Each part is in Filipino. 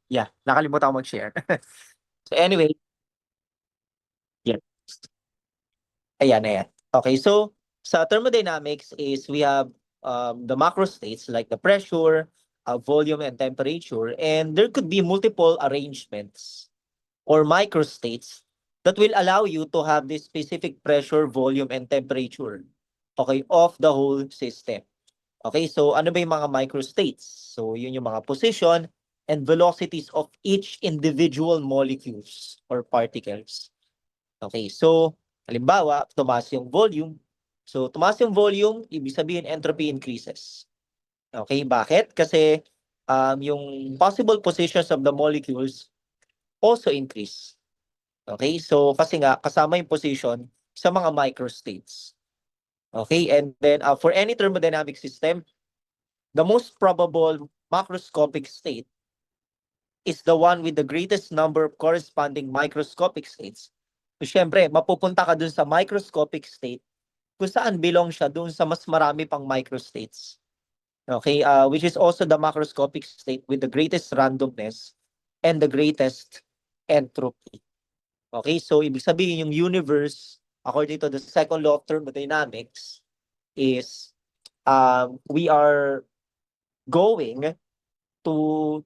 Yeah, nakalimutan ko mag-share. So anyway, yeah. Ayan. Okay, so sa thermodynamics is we have the macro states like the pressure, volume, and temperature, and there could be multiple arrangements or microstates that will allow you to have this specific pressure, volume, and temperature, okay, of the whole system. Okay, so ano ba yung mga microstates? So yun yung mga position and velocities of each individual molecules or particles. Okay, so halimbawa, tumaas yung volume. So tumaas yung volume, ibig sabihin entropy increases. Okay, bakit? Kasi yung possible positions of the molecules also increase. Okay, so kasi nga kasama yung position sa mga microstates. Okay, and then for any thermodynamic system, the most probable macroscopic state is the one with the greatest number of corresponding microscopic states. So, syempre, mapupunta ka dun sa microscopic state kung saan belong siya dun sa mas marami pang microstates. Okay, which is also the macroscopic state with the greatest randomness and the greatest entropy. Okay, so ibig sabihin yung universe, according to the second law of thermodynamics, is we are going to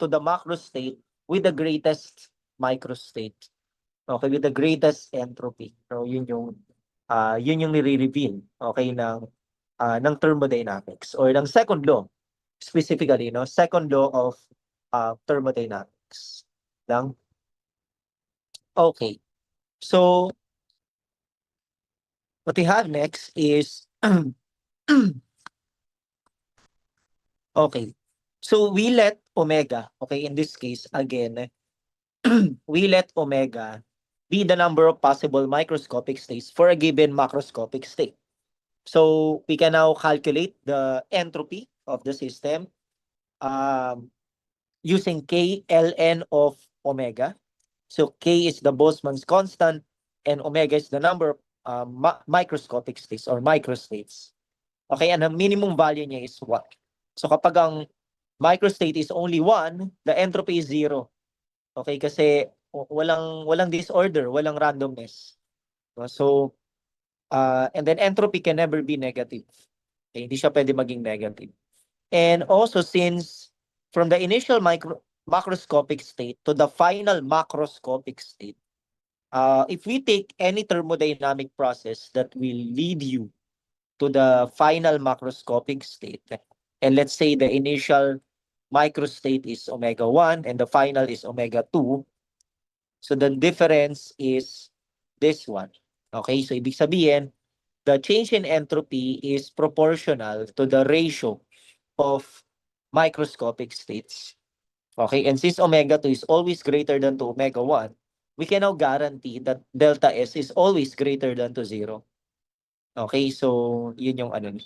the macro state with the greatest micro state. Okay, with the greatest entropy. So yun yung nire-reveal, okay, ng thermodynamics or ng second law specifically, no? Second law of thermodynamics. Lang. Okay. So what we have next is okay. So we let omega, okay, in this case again, we let omega be the number of possible microscopic states for a given macroscopic state. So we can now calculate the entropy of the system using K ln of omega. So K is the Boltzmann's constant and omega is the number of microscopic states or microstates. Okay, and the minimum value niya is 1. So kapag ang microstate is only 1, the entropy is 0. Okay, kasi walang disorder, walang randomness. So, and then entropy can never be negative. Okay, hindi siya pwede maging negative. And also since from the initial macroscopic state to the final macroscopic state, if we take any thermodynamic process that will lead you to the final macroscopic state, and let's say the initial microstate is omega 1 and the final is omega 2, so the difference is this one. Okay, so ibig sabihin, the change in entropy is proportional to the ratio of microscopic states. Okay, and since omega 2 is always greater than to omega 1, we can now guarantee that delta S is always greater than to 0. Okay, so yun yung ano.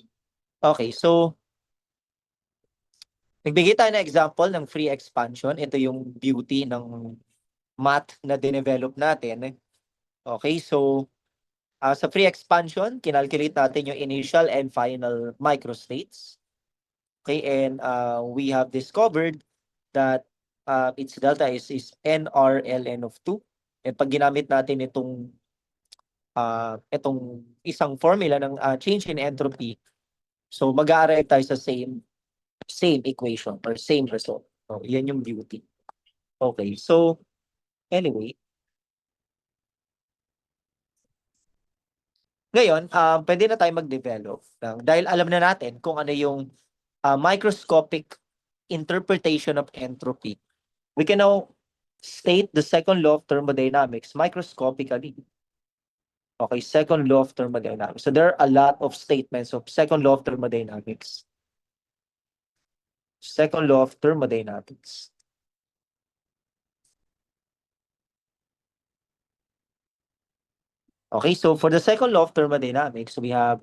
Okay, so nagbigay tayo ng example ng free expansion. Ito yung beauty ng math na dinevelop natin. Okay, so sa free expansion, kinalculate natin yung initial and final microstates. Okay, and we have discovered that its delta is NRLN of 2. And pag ginamit natin itong isang formula ng change in entropy, so mag-a-arrive tayo sa same equation or same result. So, yan yung beauty. Okay, so anyway, ngayon, pwede na tayo mag-develop dahil alam na natin kung ano yung microscopic interpretation of entropy. We can now state the second law of thermodynamics microscopically. Okay, second law of thermodynamics. So there are a lot of statements of second law of thermodynamics. Second law of thermodynamics. Okay, so for the second law of thermodynamics, we have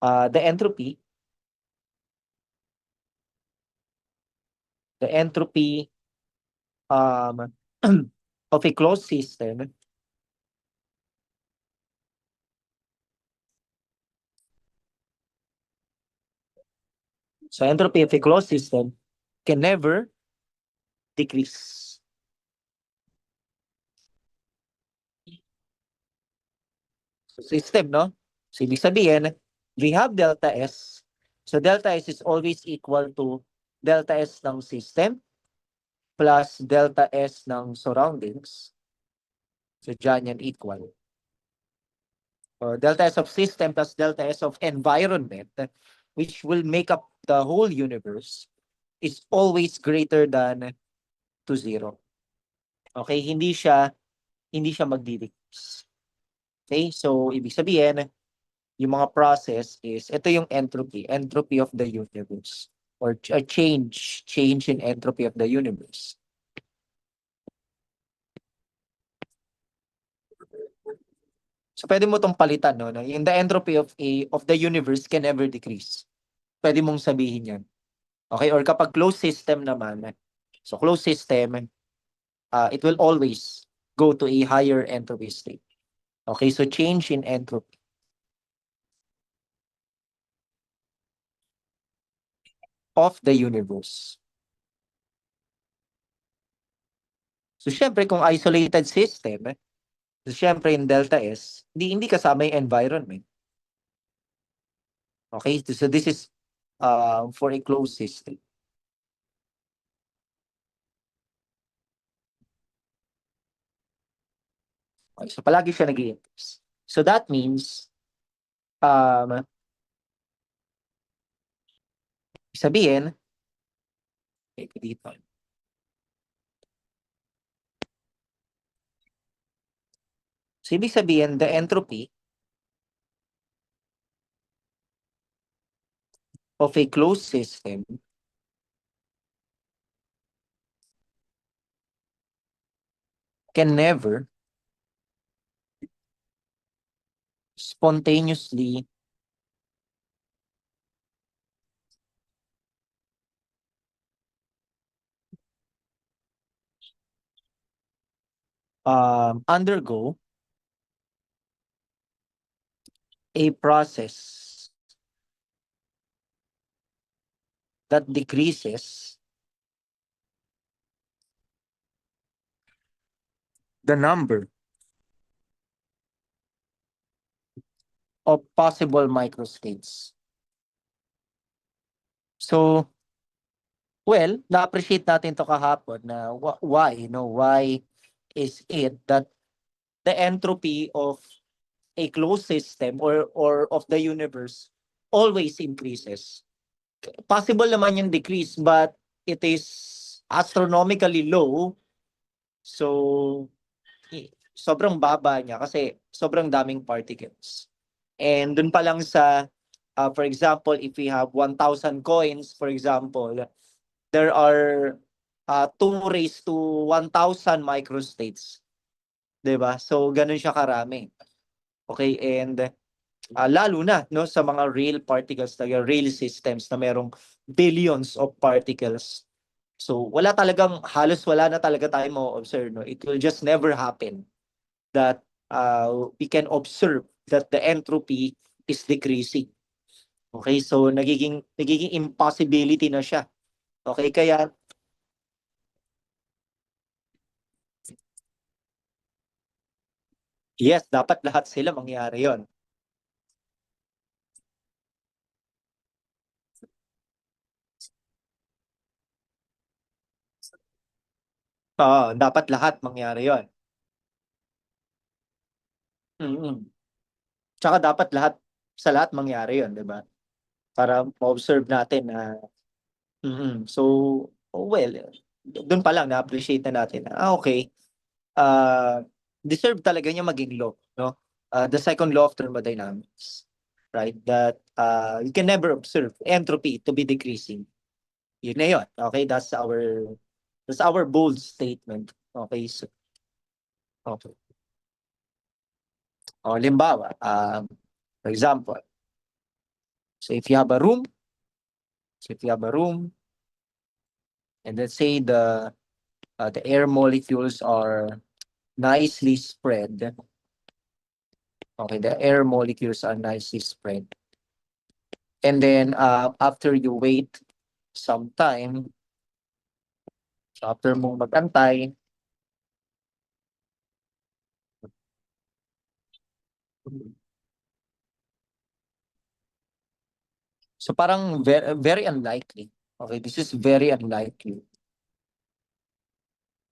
the entropy. The entropy of a closed system so entropy of a closed system can never decrease. So, system, no? So, ibig sabihin, we have delta S. So, delta S is always equal to delta S ng system plus delta S ng surroundings. So, dyan yan equal. Or delta S of system plus delta S of environment, which will make up the whole universe, is always greater than to 0. Okay? Hindi siya magdi-decrease. Okay? So, ibig sabihin, yung mga process is, ito yung entropy of the universe. Or a change in entropy of the universe. So, pwede mo tong palitan, no? Yung the entropy of the universe can never decrease. Pwede mong sabihin yan. Okay? Or kapag closed system naman, so closed system, it will always go to a higher entropy state. Okay? So, change in entropy of the universe. So, syempre, kung isolated system, so, syempre, in delta S, hindi kasama yung environment. Okay? So, this is for a closed system. Okay, so, palagi siya nag-i-increase. So, that means, sabihin, dito. So, ibig sabihin, the entropy of a closed system can never spontaneously undergo a process that decreases the number of possible microstates. So, well, na-appreciate natin to kahapon na why is it that the entropy of a closed system or of the universe always increases. Possible naman yung decrease, but it is astronomically low. So, sobrang baba niya kasi sobrang daming particles. And dun pa lang sa, for example, if we have 1,000 coins, for example, there are 2 raised to 1,000 microstates. 'Di ba? So, ganun siya karami. Okay, and lalo na no sa mga real particles, real systems na merong billions of particles. So, halos wala na talaga tayong ma-observe. No? It will just never happen that we can observe that the entropy is decreasing. Okay, so nagiging impossibility na siya. Okay, kaya yes, dapat lahat sila mangyari 'yon. Oo, dapat lahat mangyari 'yon. Mm. Tsaka dapat sa lahat mangyari 'yon, 'di ba? Para ma-observe natin na so well, doon pa lang na-appreciate na natin na okay, deserve talaga niya maging law, no? The second law of thermodynamics, right? That you can never observe entropy to be decreasing. Yun na yun. Okay, that's our bold statement. Okay, so okay. O limbawa, for example, so if you have a room, and let's say the air molecules are nicely spread. Okay, the air molecules are nicely spread. And then after you wait some time, So after mong magantay, so parang very unlikely. Okay, this is very unlikely.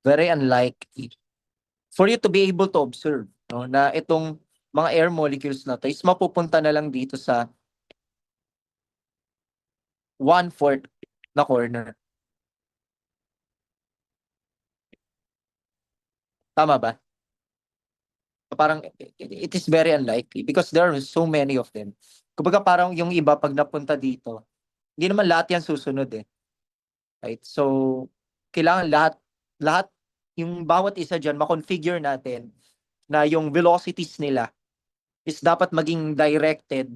Very unlikely for you to be able to observe, no, na itong mga air molecules na to is mapupunta na lang dito sa 1/4 na corner. Tama ba? Parang it is very unlikely because there are so many of them. Kumbaga parang yung iba pag napunta dito, hindi naman lahat yan susunod eh. Right? So, kailangan lahat, lahat, yung bawat isa dyan, makonfigure natin na yung velocities nila is dapat maging directed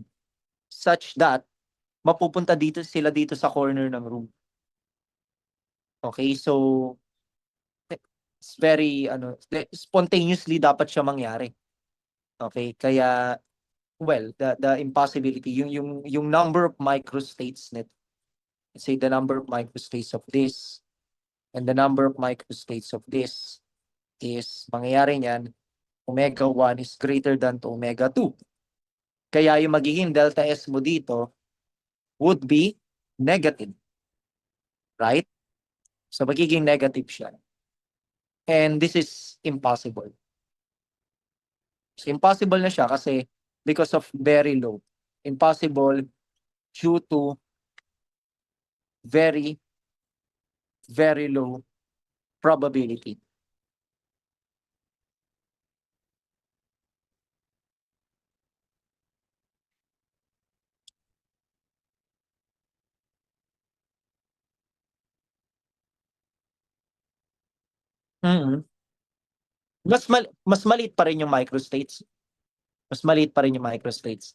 such that mapupunta dito sila dito sa corner ng room. Okay? So, it's very, spontaneously dapat siya mangyari. Okay? Kaya, well, the impossibility, yung number of microstates net, let's say the number of microstates of this and the number of microstates of this is mangyayari niyan, omega 1 is greater than to omega 2. Kaya yung magiging delta S mo dito would be negative. Right? So magiging negative siya. And this is impossible. So impossible na siya kasi because of very low. Impossible due to very, very low probability. Mhm. Mas maliit pa rin yung microstates. Mas maliit pa rin yung microstates.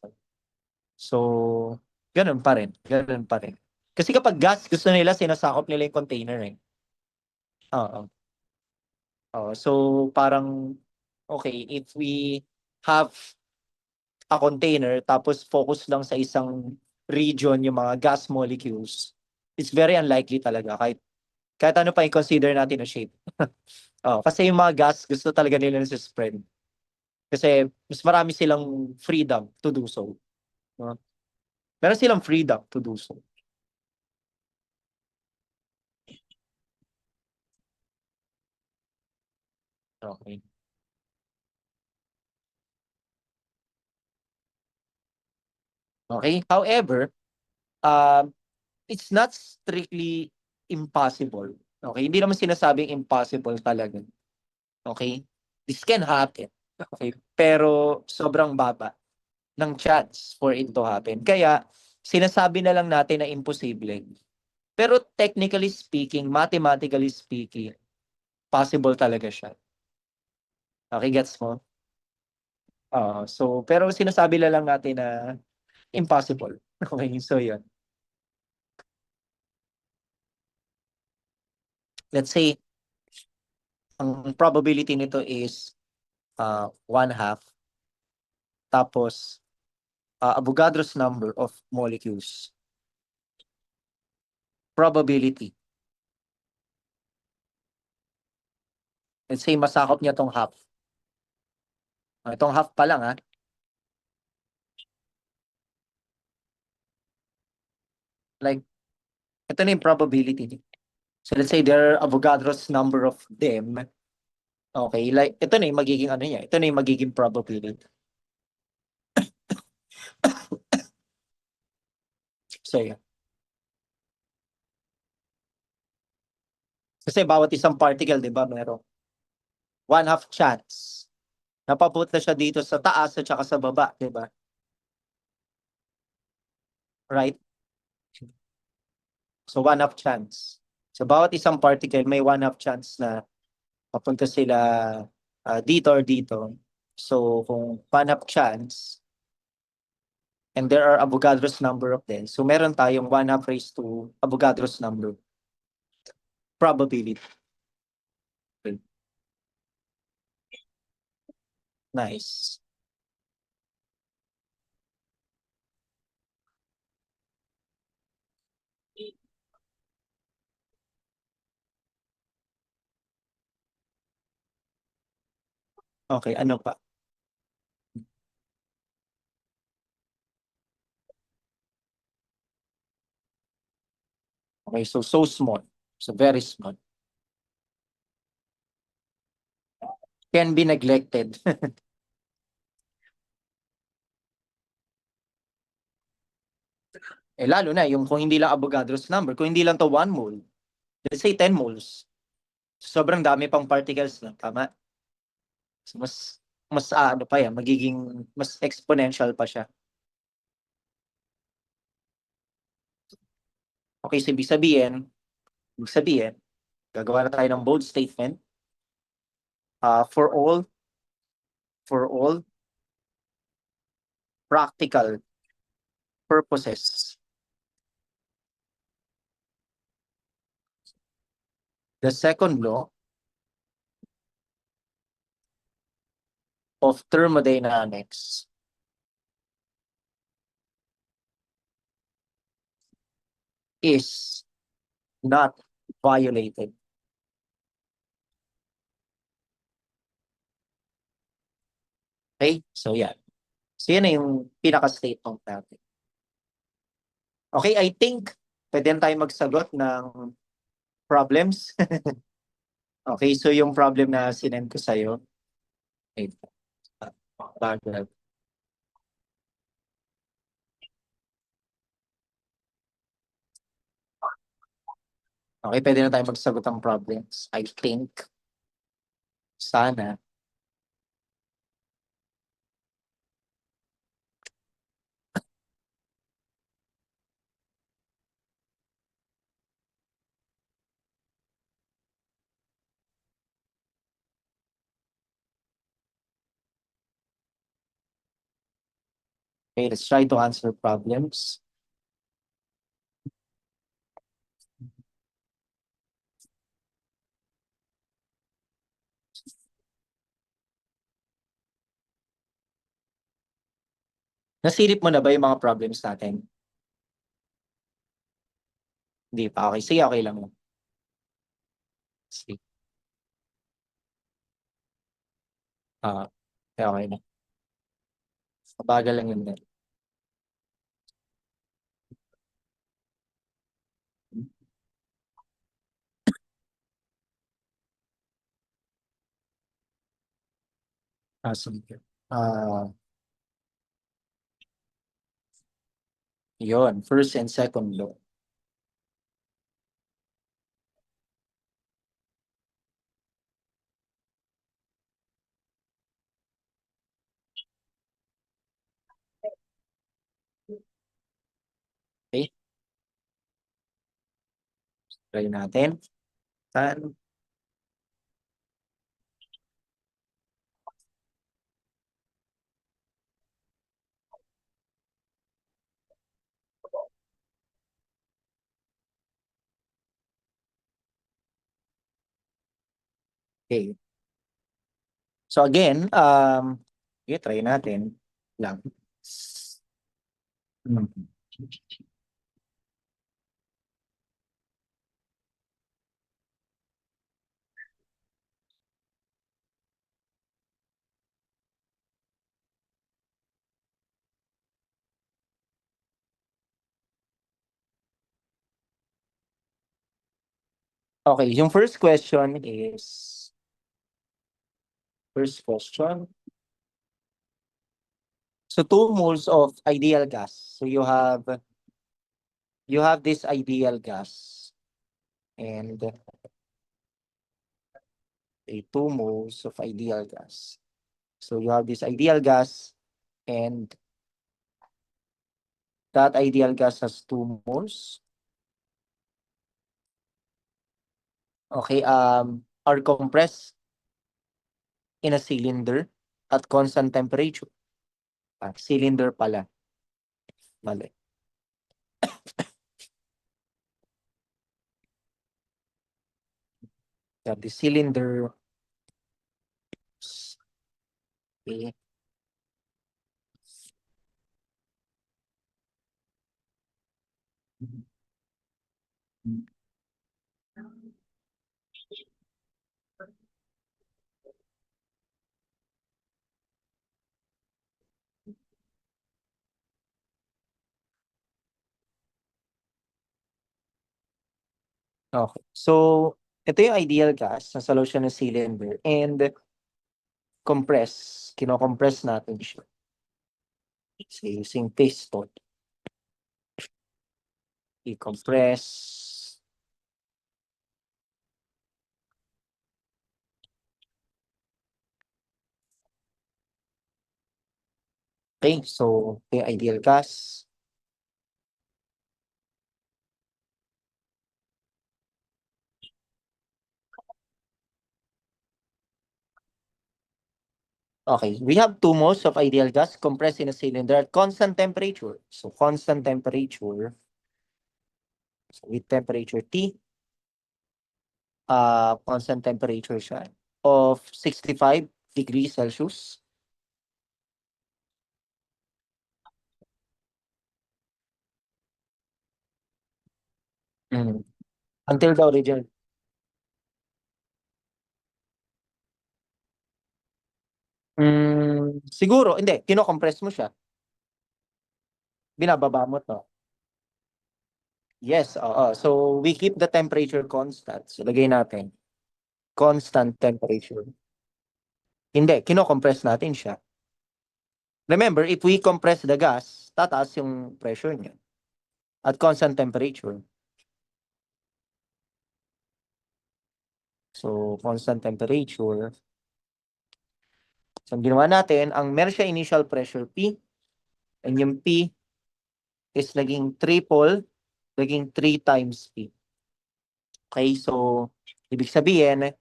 So, ganun pa rin. Ganun pa rin. Kasi kapag gas, gusto nila, sinasakop nila yung container eh. Oo. Oo. So, parang, okay, if we have a container, tapos focus lang sa isang region yung mga gas molecules, it's very unlikely talaga. Kahit ano pa i-consider natin na shape. Oh, kasi yung mga gas, gusto talaga nila na spread. Kasi mas marami silang freedom to do so. No? Meron silang freedom to do so. Okay. Okay. However, um, it's not strictly impossible. Okay? Hindi naman sinasabing impossible talaga. Okay? This can happen. Okay? Pero sobrang baba ng chance for it to happen. Kaya, sinasabi na lang natin na imposible. Pero technically speaking, mathematically speaking, possible talaga siya. Okay, gets mo? So, pero sinasabi na lang natin na impossible. Okay, so yun. Let's say, ang probability nito is 1/2. Tapos, Avogadro's number of molecules. Probability. Let's say, masakop niya tong half. Itong half pa lang, ha? Like, ito na yung probability. So, let's say, there are Avogadro's number of them. Okay, like, ito na yung magiging ano niya. Ito na yung magiging probability. So, yun. Kasi bawat isang particle, di ba, meron 1/2 chance. Napapunta siya dito sa taas at saka sa baba, di ba? Right? So, 1/2 chance. So, bawat isang particle may 1/2 chance na papunta sila dito or dito. So, kung 1/2 chance, and there are Avogadro's number of them, so meron tayong 1/2 raised to Avogadro's number probability. Nice. Okay, ano pa? Okay, so small. So very small. Can be neglected. Lalo na yung kung hindi lang Avogadro's number, kung hindi lang to 1 mole, let's say 10 moles. Sobrang dami pang particles na, tama? So mas ano pa yan, magiging mas exponential pa siya. Okay, so ibig sabihin, gagawa na tayo ng bold statement. For all practical purposes, the second law of thermodynamics is not violated. Okay? So yan. So yan na yung pinaka-statement natin. Okay, I think pwede na tayo magsagot ng problems. Okay, so yung problem na sinend ko sa'yo. Wait. Bagal. Okay, pwede na tayo magsagot ng problems. I think. Sana. Okay, let's try to answer problems. Nasilip mo na ba yung mga problems natin? Hindi pa. Okay, sige, okay lang. Sige. Okay, okay na. Mabagal lang yun. Sige. Yun, first and second law. Okay, try natin. Saan? Okay. So again, okay, try natin lang. Hmm. Okay, yung first question is, so 2 moles of ideal gas. So you have this ideal gas and a 2 moles of ideal gas. So you have this ideal gas and that ideal gas has 2 moles. Okay, are compressed in a cylinder at constant temperature. Cylinder pala. Mali. The cylinder. Okay. Okay. So, ito yung ideal gas na solution ng cylinder and compress. Kino-compress natin siya. So, using piston. I-compress. Okay, so ito yung ideal gas. Okay, we have two modes of ideal gas compressed in a cylinder at constant temperature. So constant temperature, so with temperature T, constant temperature siya of 65 degrees Celsius. Mm. Until the original. Siguro, hindi, kino-compress mo siya. Binababa mo to. Yes, oo. So we keep the temperature constant. So lagay natin, constant temperature. Hindi, kino-compress natin siya. Remember, if we compress the gas, tataas yung pressure niya at constant temperature. So, constant temperature. So, ang ginawa natin, ang meron siya initial pressure P, and yung P is naging triple, naging 3 times P. Okay, so, ibig sabihin,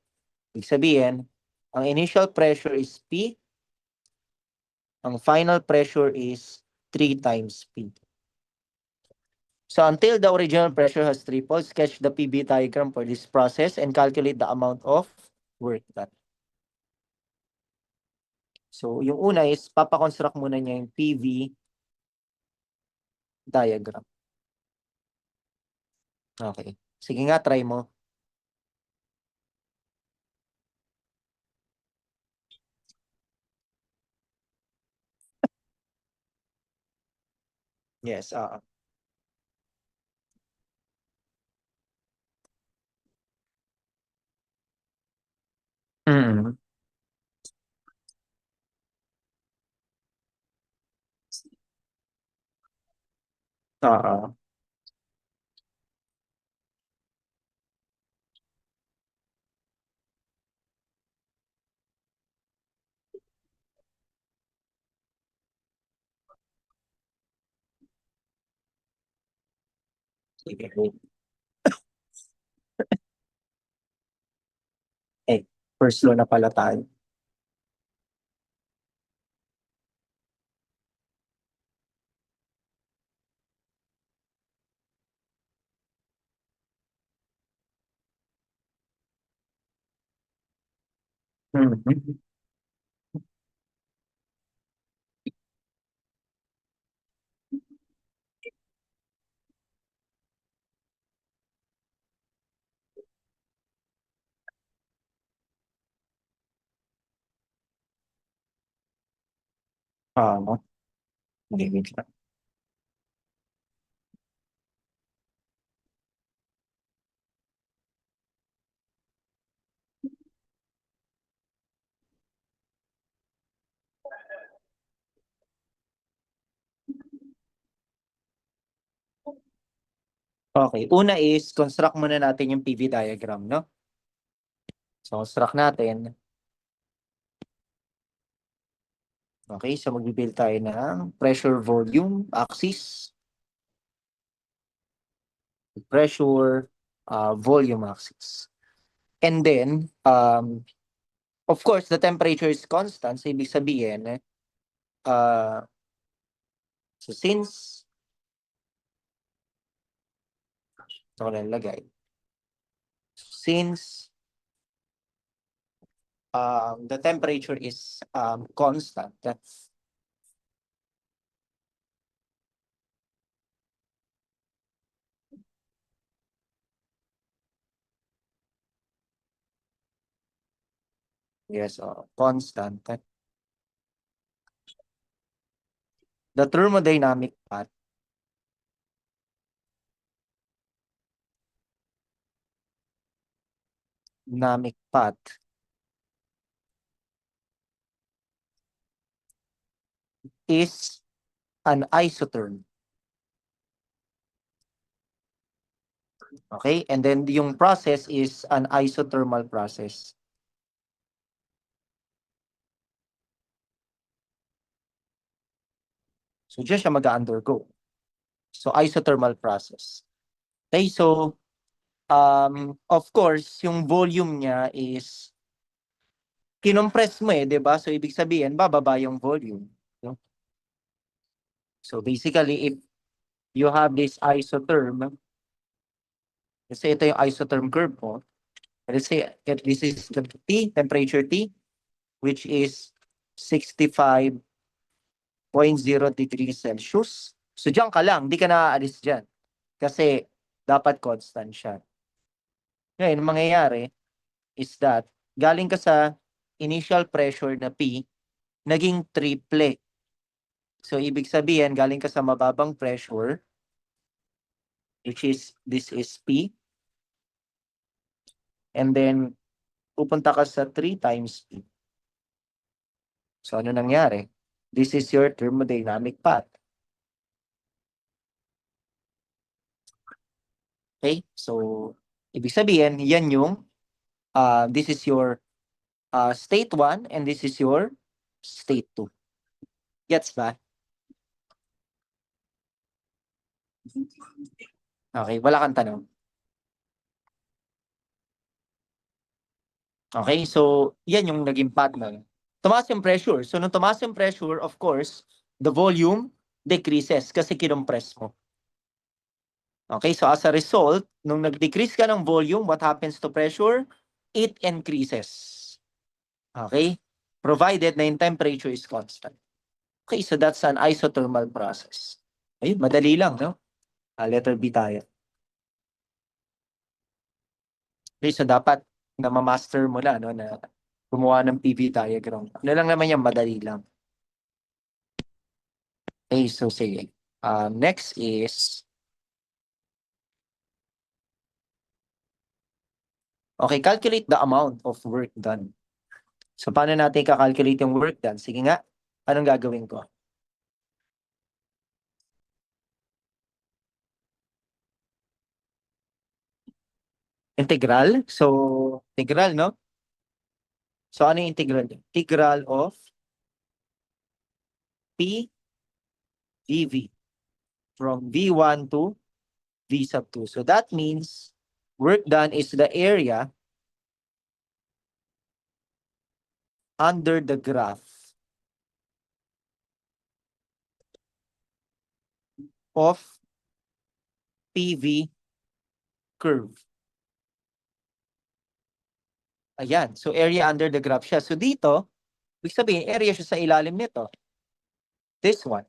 ang initial pressure is P, ang final pressure is 3 times P. So, until the original pressure has tripled, sketch the PV diagram for this process and calculate the amount of work done. So, yung una is, papakonstruct muna niya yung PV diagram. Okay. Sige nga, try mo. Yes, Mm. Oo. Sige. Eh, first law na pala tayo. Mhm. No? Okay, wait lang. Okay, una is, construct muna natin yung PV diagram, no? So, construct natin. Okay, so mag-build tayo ng pressure volume axis. Pressure, volume axis. And then, of course, the temperature is constant. So, ibig sabihin, uh, so since, ito ko lang lagay. Since the temperature is constant, that's, yes, constant. The thermodynamic path dynamic path is an isotherm. Okay? And then yung process is an isothermal process. So diyan siya mag-undergo. So isothermal process. Okay, so of course, yung volume niya is kinompress mo 'di ba? So ibig sabihin bababa yung volume, no? So basically if you have this isotherm, let's say ito yung isotherm curve mo. Let's say this is the T, temperature T, which is 65.0 degrees Celsius. So diyan ka lang, hindi ka naaalis diyan. Kasi dapat constant siya. Ngayon, mangyayari is that galing ka sa initial pressure na P, naging triple. So ibig sabihin, galing ka sa mababang pressure, which is, this is P, and then pupunta ka sa 3 times P. So ano nangyari? This is your thermodynamic path. Okay? So, ibig sabihin, yan yung, this is your state 1 and this is your state 2. Gets ba? Okay, wala kang tanong. Okay, so yan yung naging path nun. Tumaas yung pressure. So nung tumaas yung pressure, of course, the volume decreases kasi kinompress mo. Okay, so as a result, nung nag-decrease ka ng volume, what happens to pressure? It increases. Okay? Provided na yung temperature is constant. Okay, so that's an isothermal process. Ayun, madali lang, no? Letter B tayo. Okay, so dapat na ma-master mo na, no, na gumawa ng PV diagram. Ano lang naman yan, madali lang. Okay, so sige. Next is, okay, calculate the amount of work done. So, paano natin kakalculate yung work done? Sige nga, anong gagawin ko? Integral. So, integral, no? So, ano yung integral? Integral of P dV from V1 to V sub 2. So, that means work done is the area under the graph of PV curve. Ayan. So, area under the graph siya. So, dito, ibig sabihin, area siya sa ilalim nito. This one.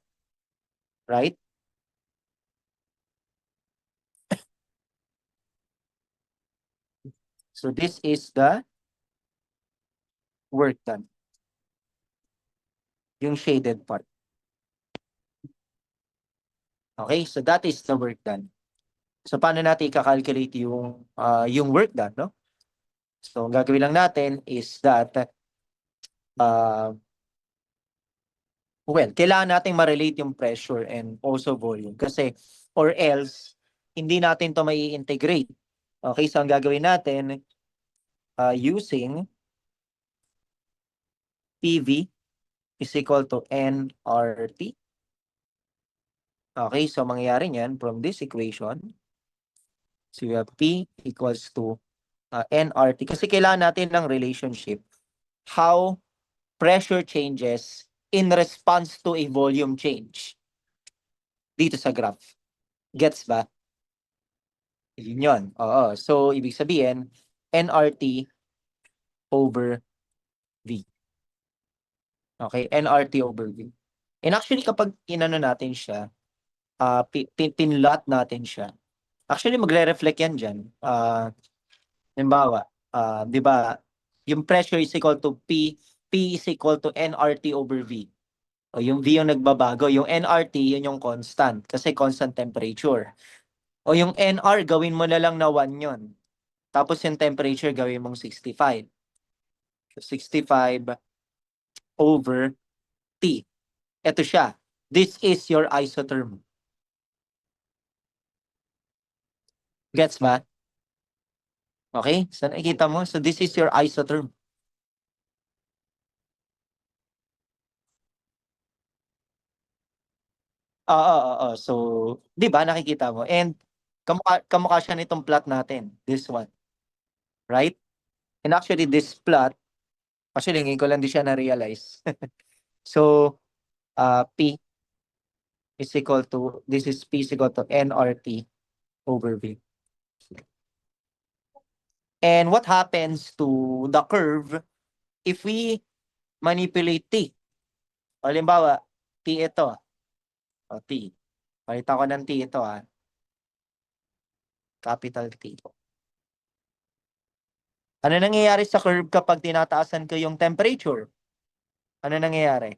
Right? So, this is the work done. Yung shaded part. Okay? So, that is the work done. So, paano natin i-calculate yung work done, no? So, ang gagawin lang natin is that, well, kailangan nating ma-relate yung pressure and also volume. Kasi, or else, hindi natin to mai integrate. Okay, so ang gagawin natin, using PV is equal to nRT. Okay, so mangyayari niyan from this equation, so you have P equals to nRT. Kasi kailangan natin ng relationship. How pressure changes in response to a volume change. Dito sa graph. Gets ba? Yun yun. Oo. So, ibig sabihin, nRT over V. Okay? nRT over V. And actually, kapag inano natin siya, pinlot natin siya, actually, magre-reflect yan dyan. Halimbawa, di ba, yung pressure is equal to P is equal to nRT over V. O yung V yung nagbabago. Yung nRT, yun yung constant. Kasi constant temperature. O yung NR, gawin mo na lang na 1 yun. Tapos yung temperature gawin mong 65. So 65 over T. Ito siya. This is your isotherm. Gets ba? Okay? So nakikita mo? So this is your isotherm. Oo. So, 'di ba nakikita mo? And kamukha siya nitong plot natin, this one, right? And actually this plot, actually ngayon ko lang din siya na-realize. So, P is equal to, this is P is equal to nRT over V. And what happens to the curve if we manipulate T? Halimbawa, T ito. O, T. Palitan ko ng T ito, capital T. Ano nangyayari sa curve kapag tinataasan ko yung temperature? Ano nangyayari?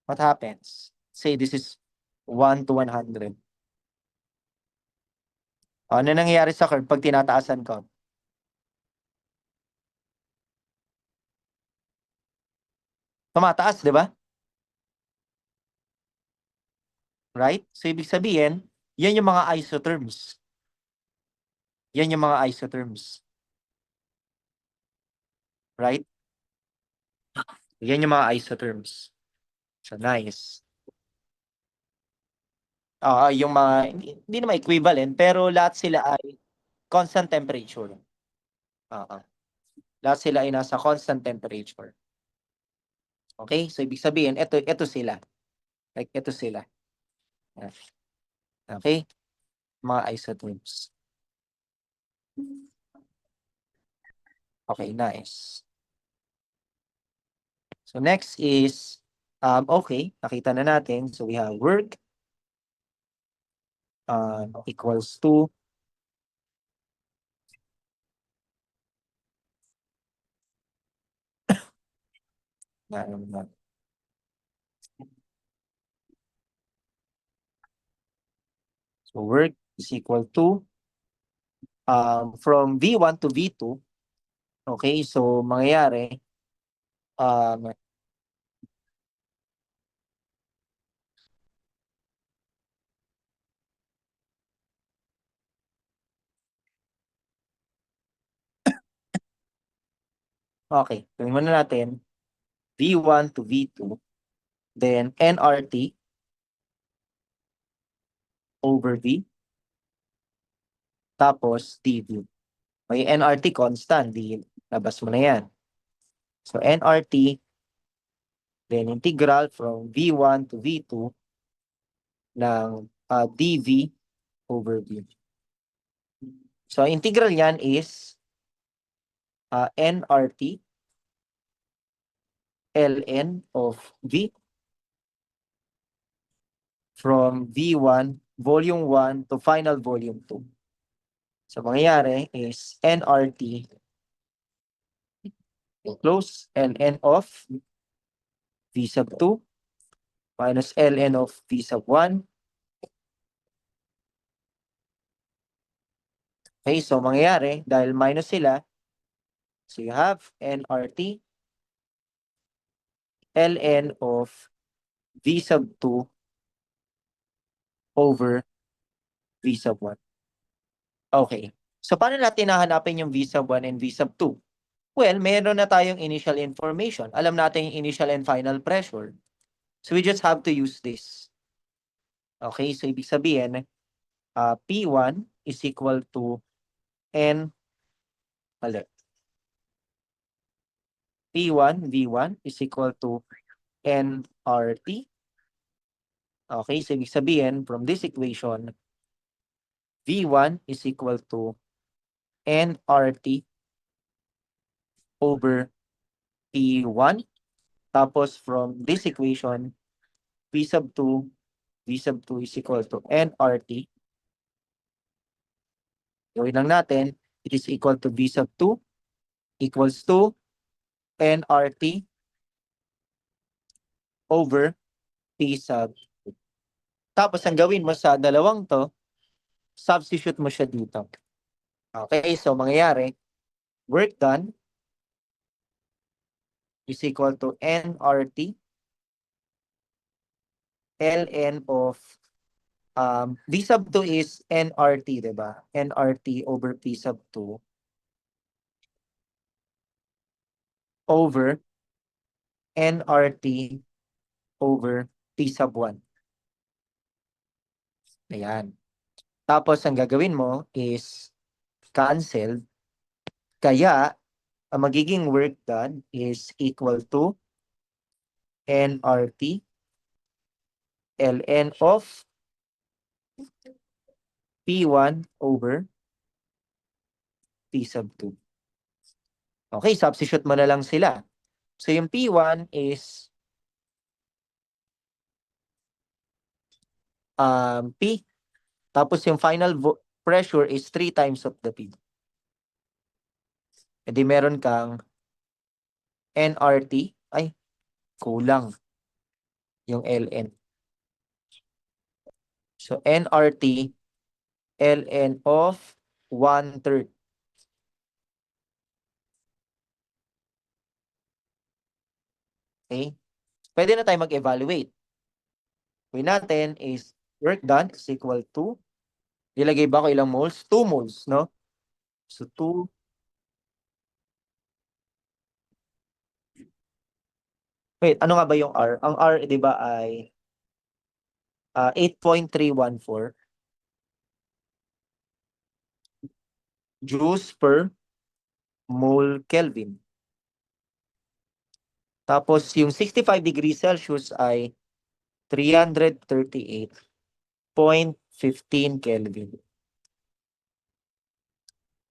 What happens? Say this is 1 to 100. Ano nangyayari sa curve pag tinataasan ko? Tumataas, di ba? Right? So, ibig sabihin, yan yung mga isotherms. Yan yung mga isotherms. Right? Yan yung mga isotherms. So, nice. Yung mga, hindi naman equivalent, pero lahat sila ay constant temperature. Lahat sila ay nasa constant temperature. Okay? So, ibig sabihin, ito sila. Like, ito sila. Okay? Mga isotherms. Okay, nice. So, next is, okay, nakita na natin. So, we have work equals to so work is equal to from V1 to V2. Okay, so mangyayari okay, gawin muna natin V1 to V2, then nRT over V, tapos dV. May nRT constant, di labas mo na yan. So nRT, then integral from V1 to V2 ng dV over V. So integral yan is nRT ln of V from V1, volume 1 to final volume 2. So mangyayari is nRT close ln of V sub 2 minus ln of V sub 1. Okay, so mangyayari, dahil minus sila, so you have nRT ln of V sub 2 over V sub 1. Okay. So paano natin nahanapin yung V sub 1 and V sub 2? Well, meron na tayong initial information. Alam natin yung initial and final pressure. So we just have to use this. Okay, so ibig sabihin, P1 is equal to N, P1, V1 is equal to nRT. Okay, so ibig sabihin, from this equation, V1 is equal to nRT over P1. Tapos from this equation, V sub 2 is equal to nRT. Gawin lang natin, it is equal to V sub 2 equals to nRT over P sub 2. Tapos ang gawin mo sa dalawang to, substitute mo siya dito. Okay, so mangyayari, work done is equal to nRT ln of V sub 2 is nRT, di ba? nRT over P sub 2 over nRT over P sub 1. Ayan. Tapos, ang gagawin mo is cancel. Kaya, ang magiging work done is equal to nRT ln of P1 over P sub 2. Okay, substitute mo na lang sila. So, yung P1 is P. Tapos, yung final pressure is 3 times of the P. E di meron kang nRT. Ay, kulang yung ln. So, nRT ln of 1/3. Okay? Pwede na tayo mag-evaluate. Gawin natin is work done is equal to, nilagay ba ko ilang moles? 2 moles, no? So, 2. Wait, ano nga ba yung R? Ang R, di ba, ay 8.314 joules per mole Kelvin. Tapos, yung 65 degrees Celsius ay 338.15 Kelvin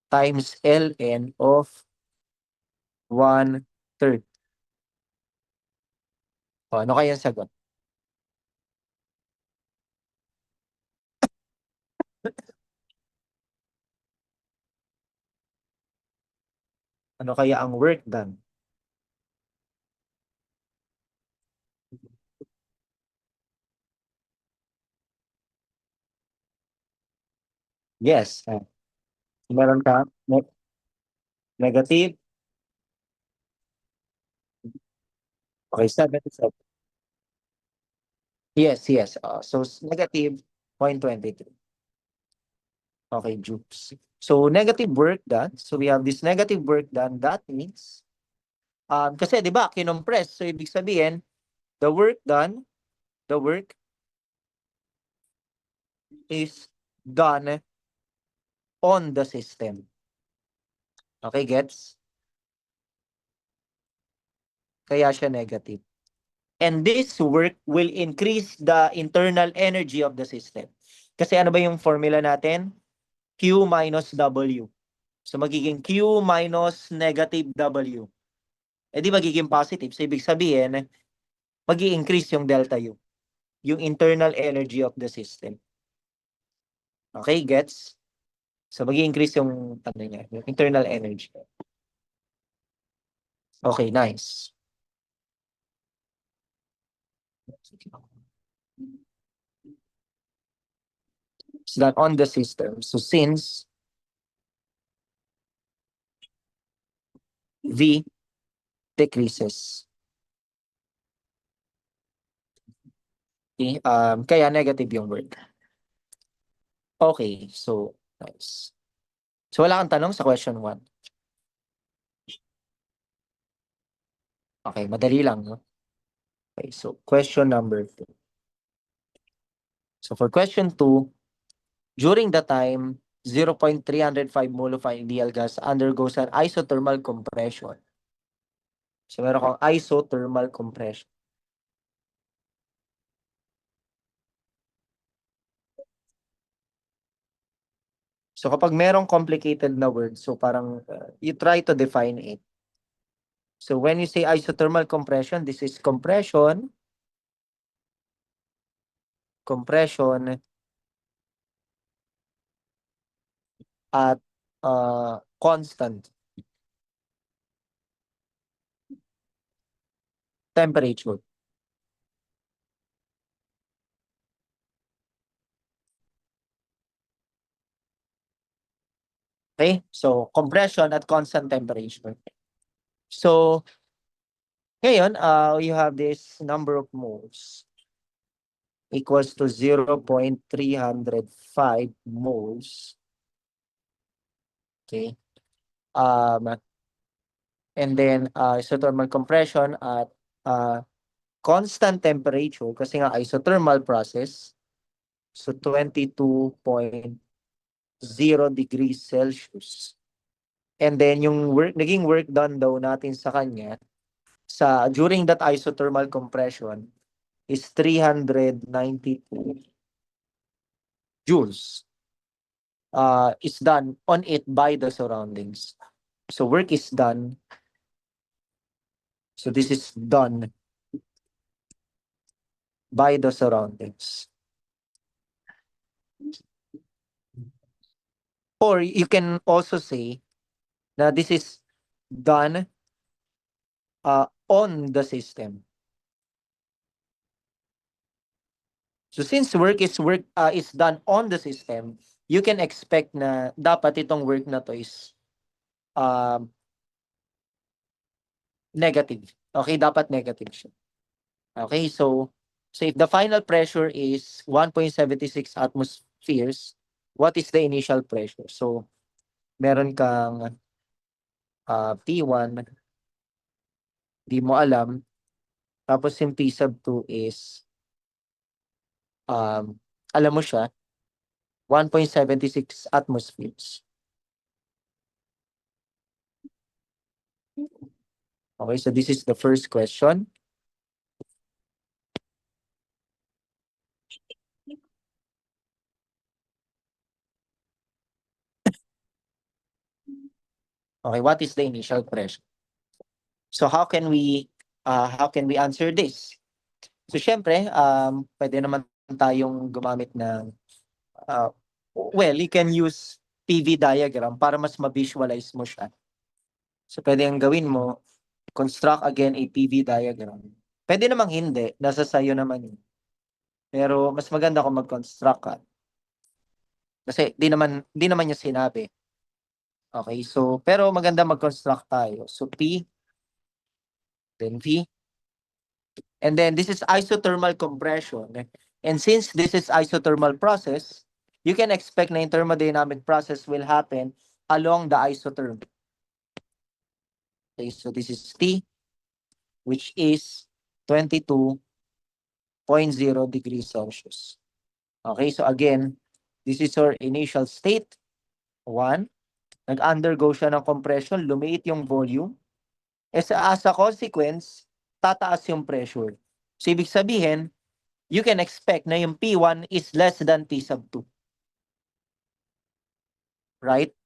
times ln of 1/3. O, ano kaya ang sagot? Ano kaya ang work done? Yes. Meron ka? Negative? Okay, 77. Yes, yes. So, negative 0.23. Okay, Jupes. So, negative work done. So, we have this negative work done. That means, kasi di ba, kinompress. So, ibig sabihin, the work done, the work is done on the system. Okay, gets? Kaya siya negative. And this work will increase the internal energy of the system. Kasi ano ba yung formula natin? Q minus W. So magiging Q minus negative W. Eh di magiging positive. So ibig sabihin, mag-i-increase yung delta U. Yung internal energy of the system. Okay, gets? So mag-i-increase yung, ano niya, yung internal energy. Okay, nice. So that on the system. So since V decreases, okay, kaya negative yung word. Okay, so nice. So wala kang tanong sa question 1. Okay, madali lang, no? Okay, so question number 2. So for question 2, during the time 0.305 mole of ideal gas undergoes an isothermal compression. So meron kang isothermal compression. So kapag merong complicated na word, so parang you try to define it. So when you say isothermal compression, this is compression at constant temperature. Okay? So, compression at constant temperature. So, ngayon, you have this number of moles equals to 0.305 moles. Okay? And then, isothermal compression at constant temperature kasi nga isothermal process. So, 22.0 degrees Celsius. And then, yung naging work done daw natin sa kanya during that isothermal compression is 392 joules. Is done on it by the surroundings. So work is done. So this is done by the surroundings. Or you can also say that this is done on the system. So since work is done on the system, you can expect na dapat itong work na to is um, negative. Okay, dapat negative siya. Okay, so if the final pressure is 1.76 atmospheres, what is the initial pressure? So meron kang P1, di mo alam, tapos yung P sub 2 is alam mo siya, 1.76 atmospheres. Okay, so this is the first question. Okay, what is the initial pressure? So how can we answer this? So syempre, pwede naman tayong gumamit ng well, you can use PV diagram para mas ma-visualize mo siya. So pwede ang gawin mo, construct again a PV diagram. Pwede namang hindi, nasa sayo naman yun. Pero mas maganda kung mag-construct ka. Kasi di naman niya sinabi. Okay, so pero maganda mag-construct tayo. So P, then V, and then this is isothermal compression. And since this is isothermal process, you can expect na yung thermodynamic process will happen along the isotherm. Okay, so this is T, which is 22.0 degrees Celsius. Okay, so again, this is our initial state. 1, nag-undergo siya ng compression, lumiit yung volume. As a consequence, tataas yung pressure. So ibig sabihin, you can expect na yung P1 is less than P sub 2. Right?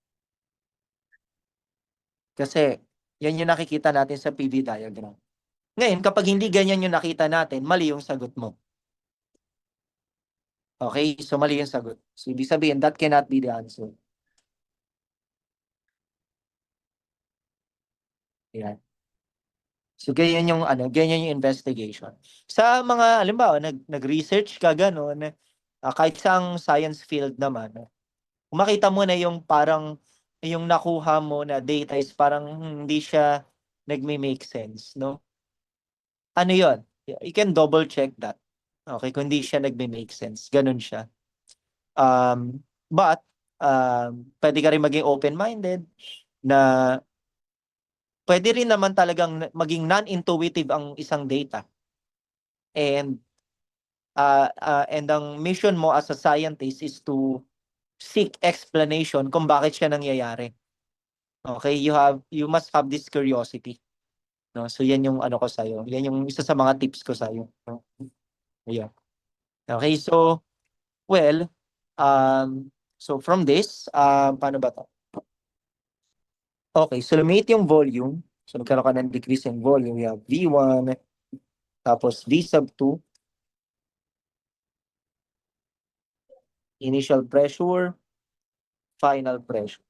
Kasi yan yung nakikita natin sa PV diagram. Ngayon, kapag hindi ganyan yung nakita natin, mali yung sagot mo. Okay? So mali yung sagot. So ibig sabihin, that cannot be the answer. Yan. So ganyan yung ganyan yung investigation. Sa mga halimbawa nag-research ka gano'n, kahit sa science field naman, kung makita mo na yung parang yung nakuha mo na data is parang hindi siya nagme-make sense, no? Ano 'yon? You can double check that. Okay, kung hindi siya nagme-make sense, ganun siya. But pwede ka rin maging open-minded na pwede rin naman talagang maging non-intuitive ang isang data. And ang mission mo as a scientist is to seek explanation kung bakit siya nangyayari. Okay, you must have this curiosity. No? So yan yung ko sa iyo. Yan yung isa sa mga tips ko sa iyo. No? Yeah. Okay, so well, so from this, paano ba 'to? Okay, so lumiit yung volume. So nagkaroon ka ng decrease in volume. We have V1, tapos V sub 2, initial pressure, final pressure.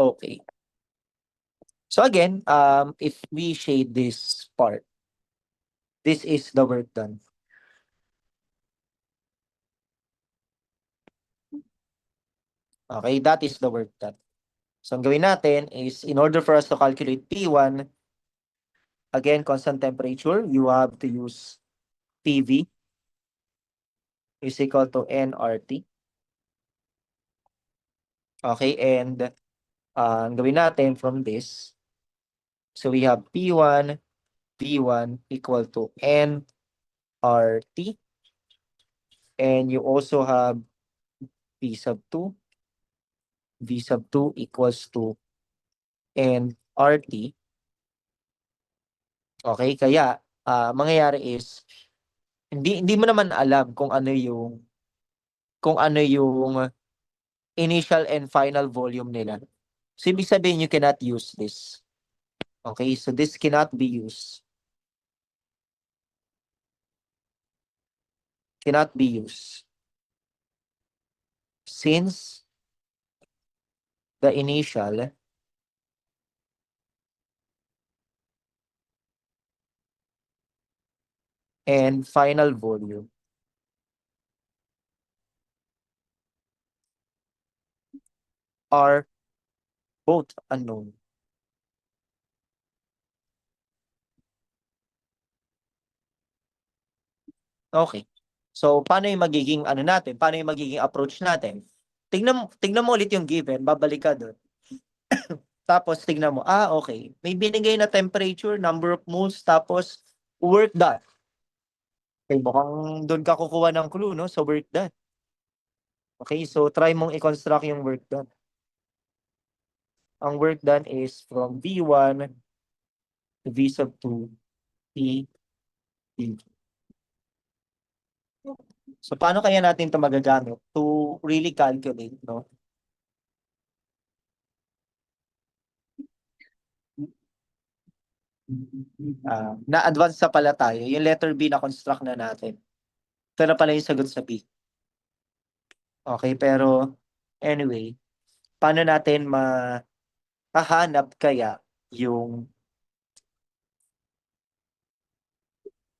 Okay. So again, if we shade this part, this is the work done. Okay, that is the work done. So ang gawin natin is, in order for us to calculate P1, again, constant temperature, you have to use PV is equal to nRT. Okay, and ang gawin natin from this, so we have P1, V1 equal to nRT, and you also have V sub 2, V sub 2 equals to nRT. Okay, kaya mangyayari is, hindi mo naman alam kung ano yung initial and final volume nila. So ibig sabihin you cannot use this. Okay, so this cannot be used. Cannot be used. Since the initial and final volume are both unknown. Okay. So paano yung magiging ano natin? Paano yung magiging approach natin? Tingnan mo ulit yung given, babalik ka doon. Tapos tingnan mo, okay. May binigay na temperature, number of moles, tapos work done. Okay, mukhang doon ka kukuha ng clue, no? So work done. Okay, so try mong i-construct yung work done. Ang work done is from V1 to V sub 2 P V. So paano kaya natin ito magagamit to really calculate, no? Na-advance na pala tayo. Yung letter B na construct na natin. Ito na pala yung sagot sa B. Okay, pero anyway, paano natin mahahanap kaya yung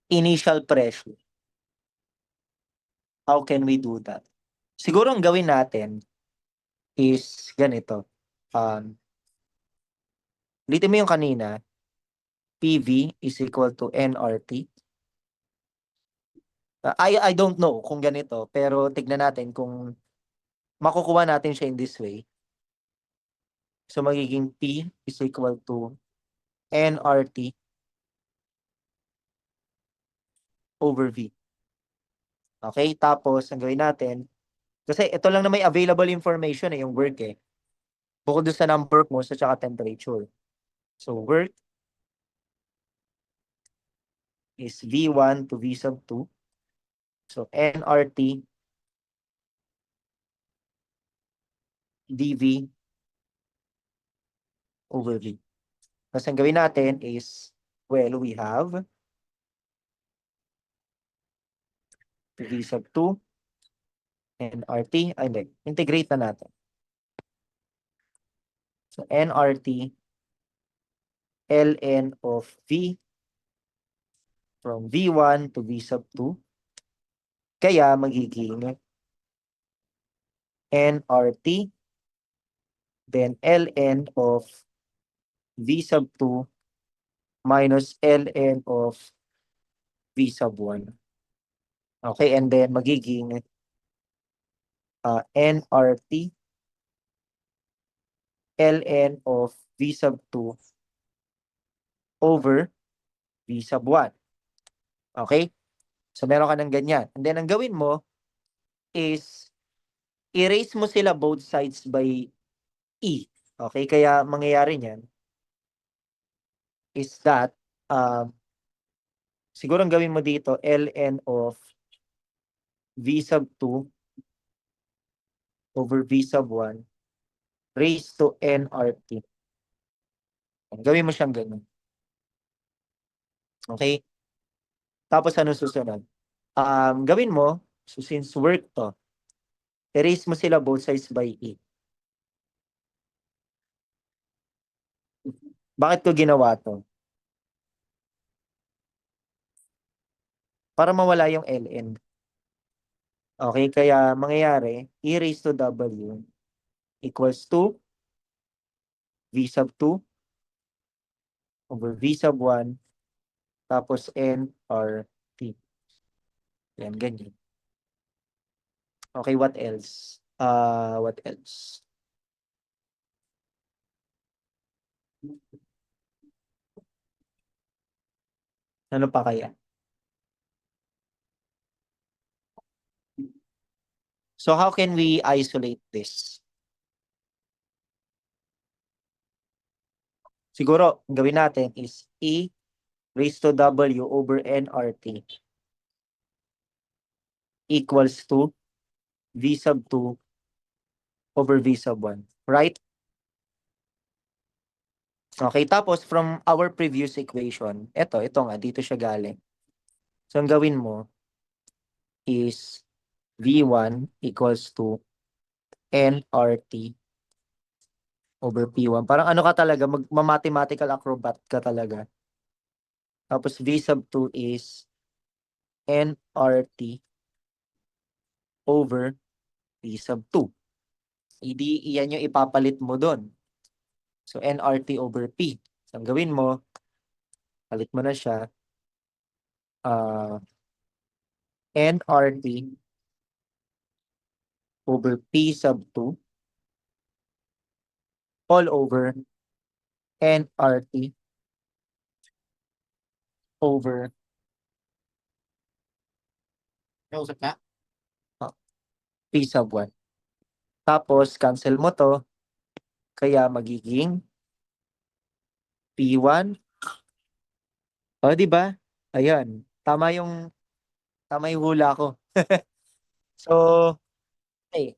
initial pressure? How can we do that? Siguro ang gawin natin is ganito. Ulitin mo yung kanina, PV is equal to nRT. I don't know kung ganito, pero tignan natin kung makukuha natin siya in this way. So magiging P is equal to nRT over V. Okay, tapos ang gawin natin, kasi ito lang na may available information yung work eh. Bukod doon sa number of moles at saka temperature. So work is V1 to V sub 2. So nRT dV over V. Tapos ang gawin natin is, well, we have V sub 2 nRT, hindi, integrate na natin. So nRT ln of V from V1 to V sub 2. Kaya magiging nRT then ln of V sub 2 minus ln of V sub 1. Okay, and then magiging nRT ln of V sub 2 over V sub 1. Okay? So meron ka ng ganyan. And then ang gawin mo is erase mo sila both sides by E. Okay? Kaya mangyayari niyan is that siguro ang gawin mo dito ln of V sub 2 over V sub 1 raised to nRT. Gawin mo siyang ganun. Okay? Tapos ano susunod? Gawin mo, so since work to, erase mo sila both sides by E. Bakit ko ginawa to? Para mawala yung ln. Okay, kaya mangyayari, E raised to W equals to V sub 2 over V sub 1 tapos nRT. Yan, ganyan. Okay, what else? What else? Ano pa kaya? So how can we isolate this? Siguro, ang gawin natin is E raised to W over nRT equals to V sub 2 over V sub 1. Right? Okay, tapos from our previous equation, ito nga, dito siya galing. So, ang gawin mo is V1 equals to nRT over P1. Parang ano ka talaga, mathematical acrobat ka talaga. Tapos V sub 2 is nRT over P sub 2. Iyan yung ipapalit mo doon. So, nRT over P. So, ang gawin mo, palit mo na siya. nRT over P sub 2 all over nRT over Nausap ka? P sub 1. Tapos, cancel mo to. Kaya magiging P1. O, di ba? Ayan. Tama yung hula ko. So, okay.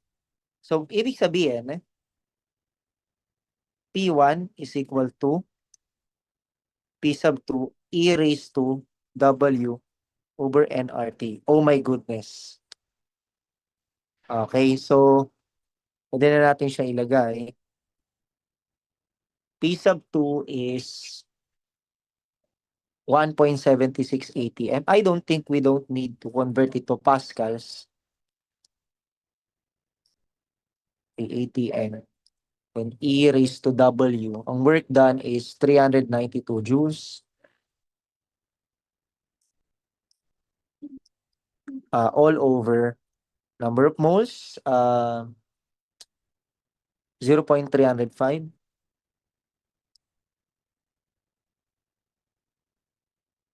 So, ibig sabihin, P1 is equal to P sub 2 E raised to W over nRT. Oh my goodness. Okay, so, pwede na natin siya ilagay. P sub 2 is 1.76 ATM. I don't think we don't need to convert it to pascals. ATM. And E raised to W. Ang work done is 392 joules. All over number of moles, 0.305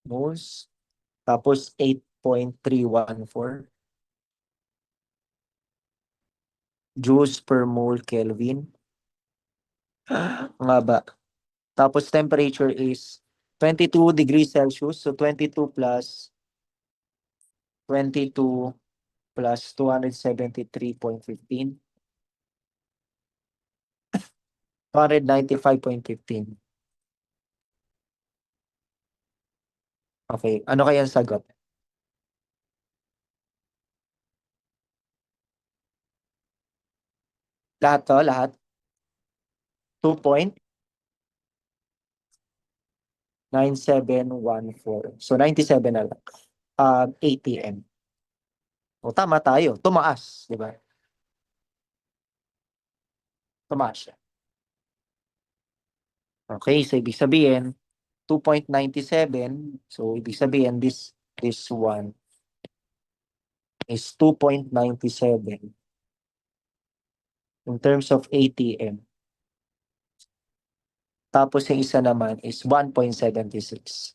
moles. Tapos 8.314 joules per mole Kelvin. Nga ba? Tapos temperature is 22 degrees Celsius. So 22 plus 22 plus 273.15. 295.15. Okay. Ano kaya ang sagot? Lahat to? Lahat? 2.9714. So 97 na lang. ATM. O tama tayo. Tumaas. Di ba? Tumaas siya. Okay. So ibig sabihin, 2.97. So ibig sabihin, this one is 2.97 in terms of ATM. Tapos yung isa naman is 1.76.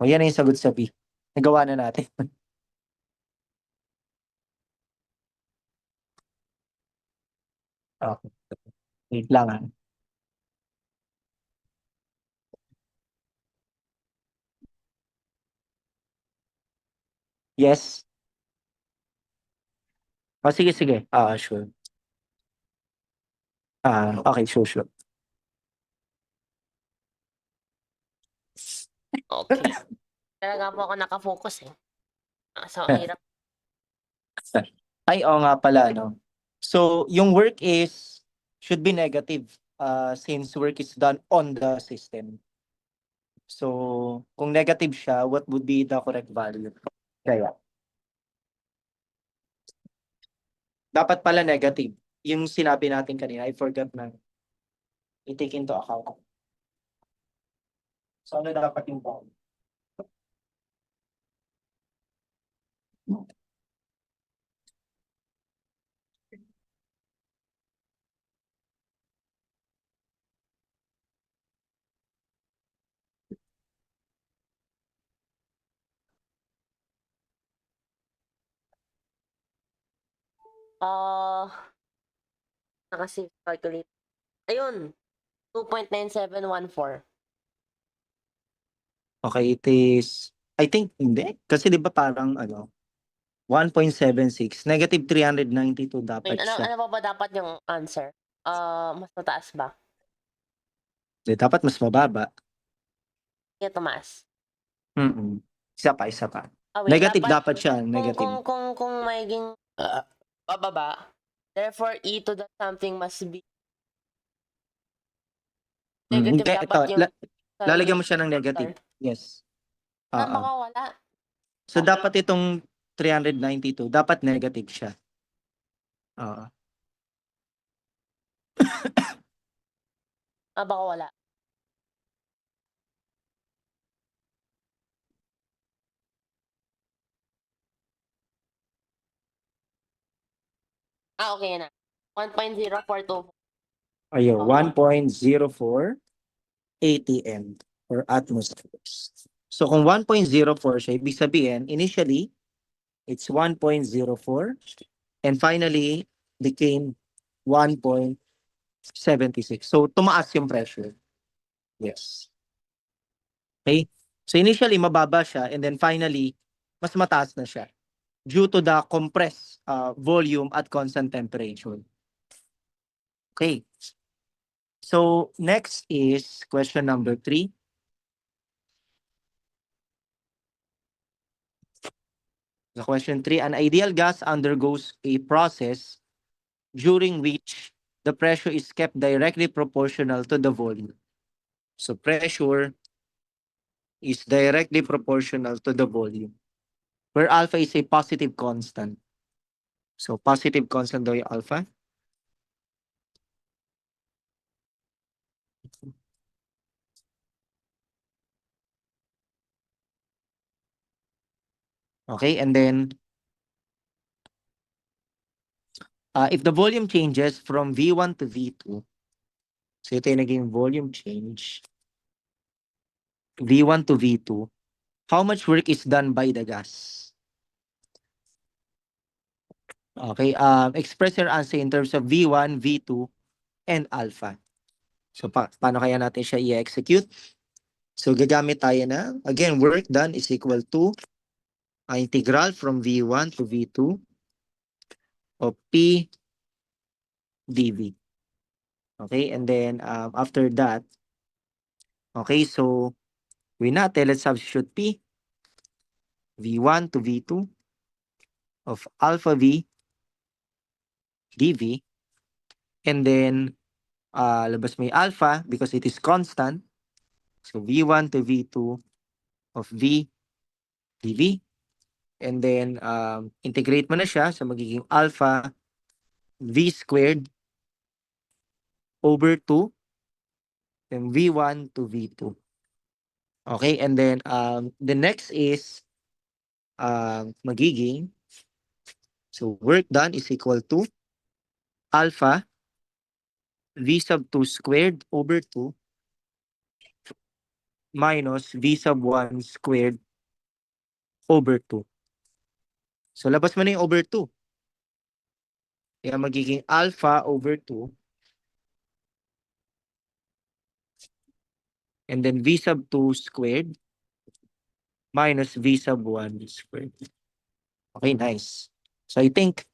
O yan yung sagot sa B. Nagawa na natin. Okay. Wait lang ha. Yes. O sige, sige. Sure. Okay, sure. Okay. Talaga po ako nakafocus eh. So, ang hirap. Ay, oo nga pala, no? So, yung work should be negative since work is done on the system. So, kung negative siya, what would be the correct value? Kaya, Dapat pala negative. Yung sinabi natin kanina, I forgot na i-take into account. So, ano dapat yung bound? Nakasave calculate. Ayun, 2.9714. Okay, it is, I think, hindi. Kasi di ba parang, 1.76, negative 392 Wait, dapat ano, siya. ano pa ba dapat yung answer? Mas mataas ba? Di, dapat mas mababa. Kaya tumaas. Mm. Isa pa. Wait, Negative dapat, dapat siya, kung, negative. kung magiging pababa, therefore, e to the something must be negative Hindi, ito, dapat yung lalagyan mo siya ng negative. Yes. Saan Oo. baka wala? So, dapat itong 392, dapat negative siya. Oo. Baka wala. Okay na. 1.0424. Ayun, Oh. 1.04 ATM or atmospheres. So, kung 1.04 siya, ibig sabihin, initially, it's 1.04 and finally became 1.76. So, tumaas yung pressure. Yes. Okay? So, initially, mababa siya and then finally, mas mataas na siya due to the compressed volume at constant temperature. Okay. So, next is question number 3. The question 3, an ideal gas undergoes a process during which the pressure is kept directly proportional to the volume. So pressure is directly proportional to the volume, where alpha is a positive constant. So positive constant daw yung alpha. Okay, and then if the volume changes from V1 to V2, so ito yung naging volume change, V1 to V2, how much work is done by the gas? Okay, express your answer in terms of V1, V2, and alpha. So, paano kaya natin siya i-execute? So, gagamit tayo na, again, work done is equal to integral from V1 to V2 of P dV. Okay, and then after that, okay, so we natin, let's substitute P, V1 to V2 of alpha V dV, and then labas may alpha because it is constant. So, V1 to V2 of V dV. And then, integrate mo na siya. So, magiging alpha V squared over 2. Then V1 to V2. Okay, and then, the next is, magiging, so work done is equal to alpha V sub 2 squared over 2 minus V sub 1 squared over 2. So, labas mo na yung over 2. Kaya magiging alpha over 2 and then V sub 2 squared minus V sub 1 squared. Okay, nice. So, I think,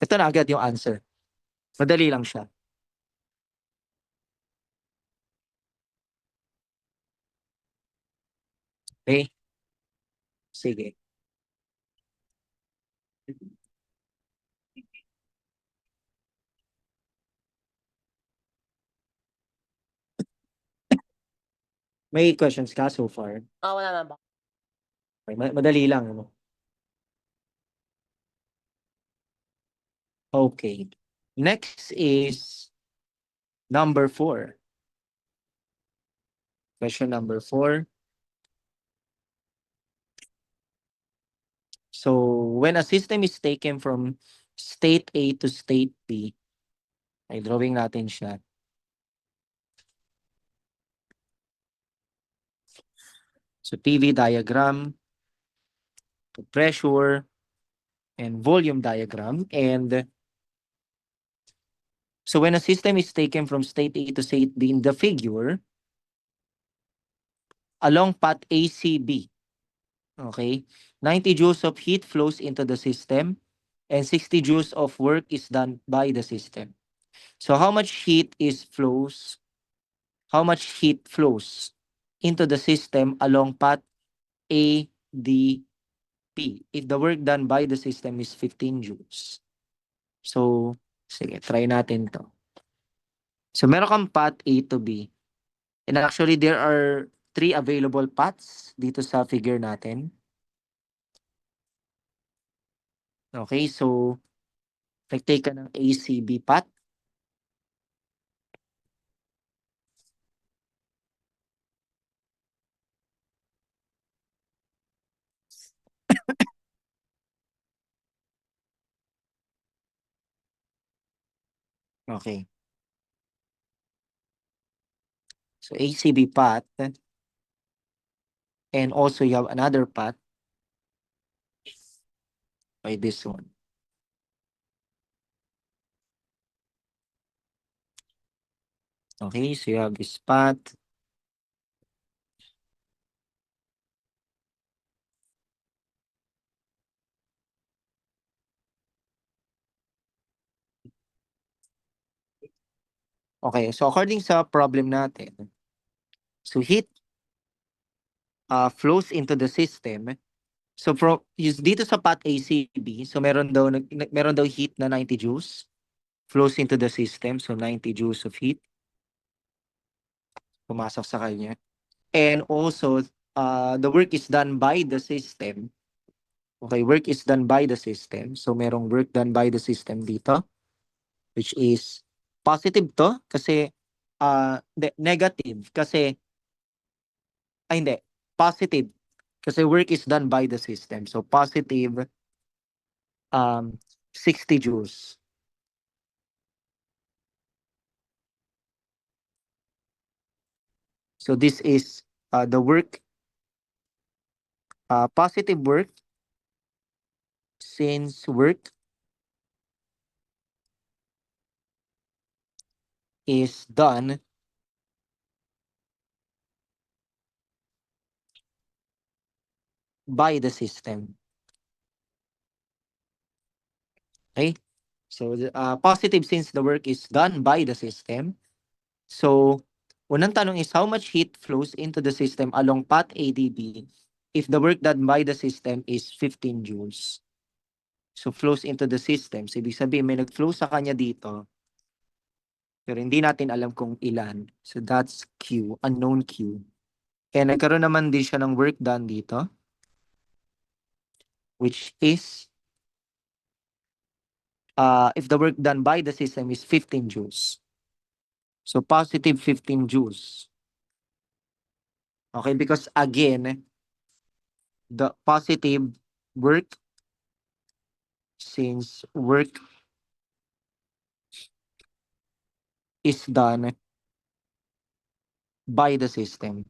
ito na agad yung answer. Madali lang siya. Okay? Sige. May questions ka so far? Wala na ba? Okay, madali lang. Ano? Okay. Next is number 4. Question number 4. So, when a system is taken from state A to state B, ay drawing natin siya. So, PV diagram, to pressure, and volume diagram. And so, when a system is taken from state A to state B in the figure, along path ACB, okay, 90 joules of heat flows into the system and 60 joules of work is done by the system. So how much heat flows into the system along path ADP if the work done by the system is 15 joules. So, sige, try natin to. So meron kang path A to B. And actually, there are 3 available paths dito sa figure natin. Okay, so nag-take ka ng ACB path. Okay. So ACB path. And also you have another path by this one. Okay, so you have this path. Okay, so according sa problem natin, so heat flows into the system. So dito sa path ACB, so meron daw heat na 90 joules flows into the system. So 90 joules of heat pumasok sa kanya. And also the work is done by the system. Okay, work is done by the system. So merong work done by the system dito, which is positive to kasi negative kasi hindi, positive kasi work is done by the system. So positive 60 joules. So this is the work, positive work, since work is done by the system. Okay? So positive since the work is done by the system. So unang tanong is how much heat flows into the system along path ADB if the work done by the system is 15 joules. So flows into the system. So ibig sabihin may nag-flow sa kanya dito. Pero hindi natin alam kung ilan. So that's Q, unknown Q. Kaya nagkaroon naman din siya ng work done dito. Which is if the work done by the system is 15 joules. So positive 15 joules. Okay, because again, the positive work, since work is done by the system.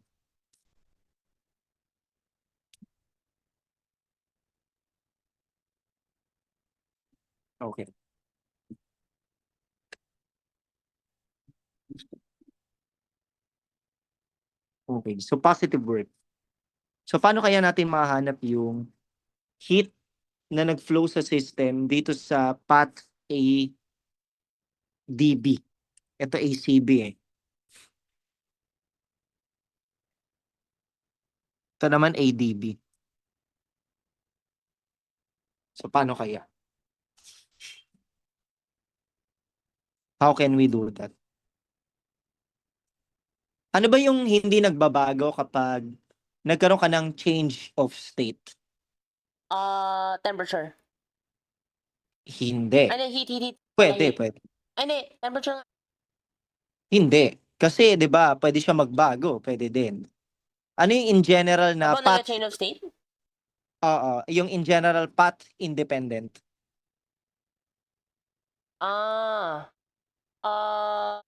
Okay. Okay, so positive work. So paano kaya natin mahanap yung heat na nag-flow sa system dito sa path ADB? Ito ACB eh. Ito naman ADB. So paano kaya? How can we do that? Ano ba yung hindi nagbabago kapag nagkaroon ka ng change of state? Temperature. Hindi. Ano, heat. Pwede, Heat. pwede. Ano, temperature nga. Hindi. Kasi, di ba, pwede siya magbago. Pwede din. Ano yung in general na Habang path? nag-chain of state? Oo, yung in general path independent. Ah. Ah.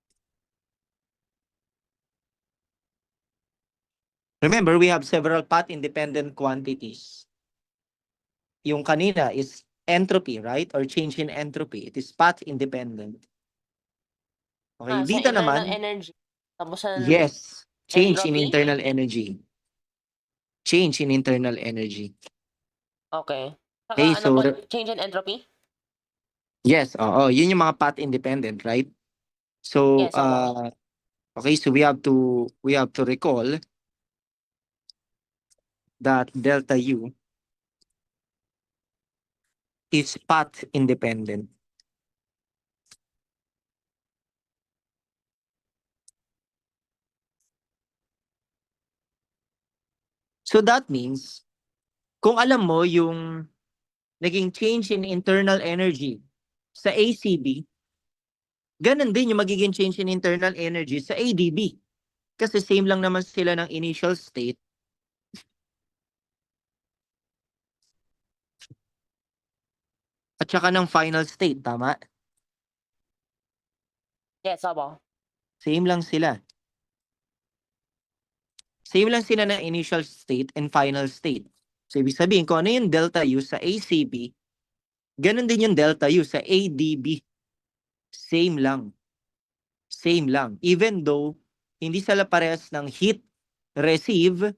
Remember, we have several path independent quantities. Yung kanina is entropy, right? Or change in entropy. It is path independent. Okay, So dito internal naman, energy. Tapos ang yes, change in entropy? internal energy. Change in internal energy. Okay. Saka Okay, ano so po, change in entropy? yes, oo, yun yung mga path independent, right? So, Yes, opo. okay, so we have to recall that delta U is path independent. So that means, kung alam mo yung naging change in internal energy sa ACB, ganun din yung magiging change in internal energy sa ADB. Kasi same lang naman sila ng initial state at saka ng final state, tama? Yes, opo. Same lang sila. Same lang sila ng initial state and final state. So, ibig sabihin, kung ano yung delta U sa ACB, ganun din yung delta U sa ADB. Same lang. Same lang. Even though, hindi sila parehas ng heat receive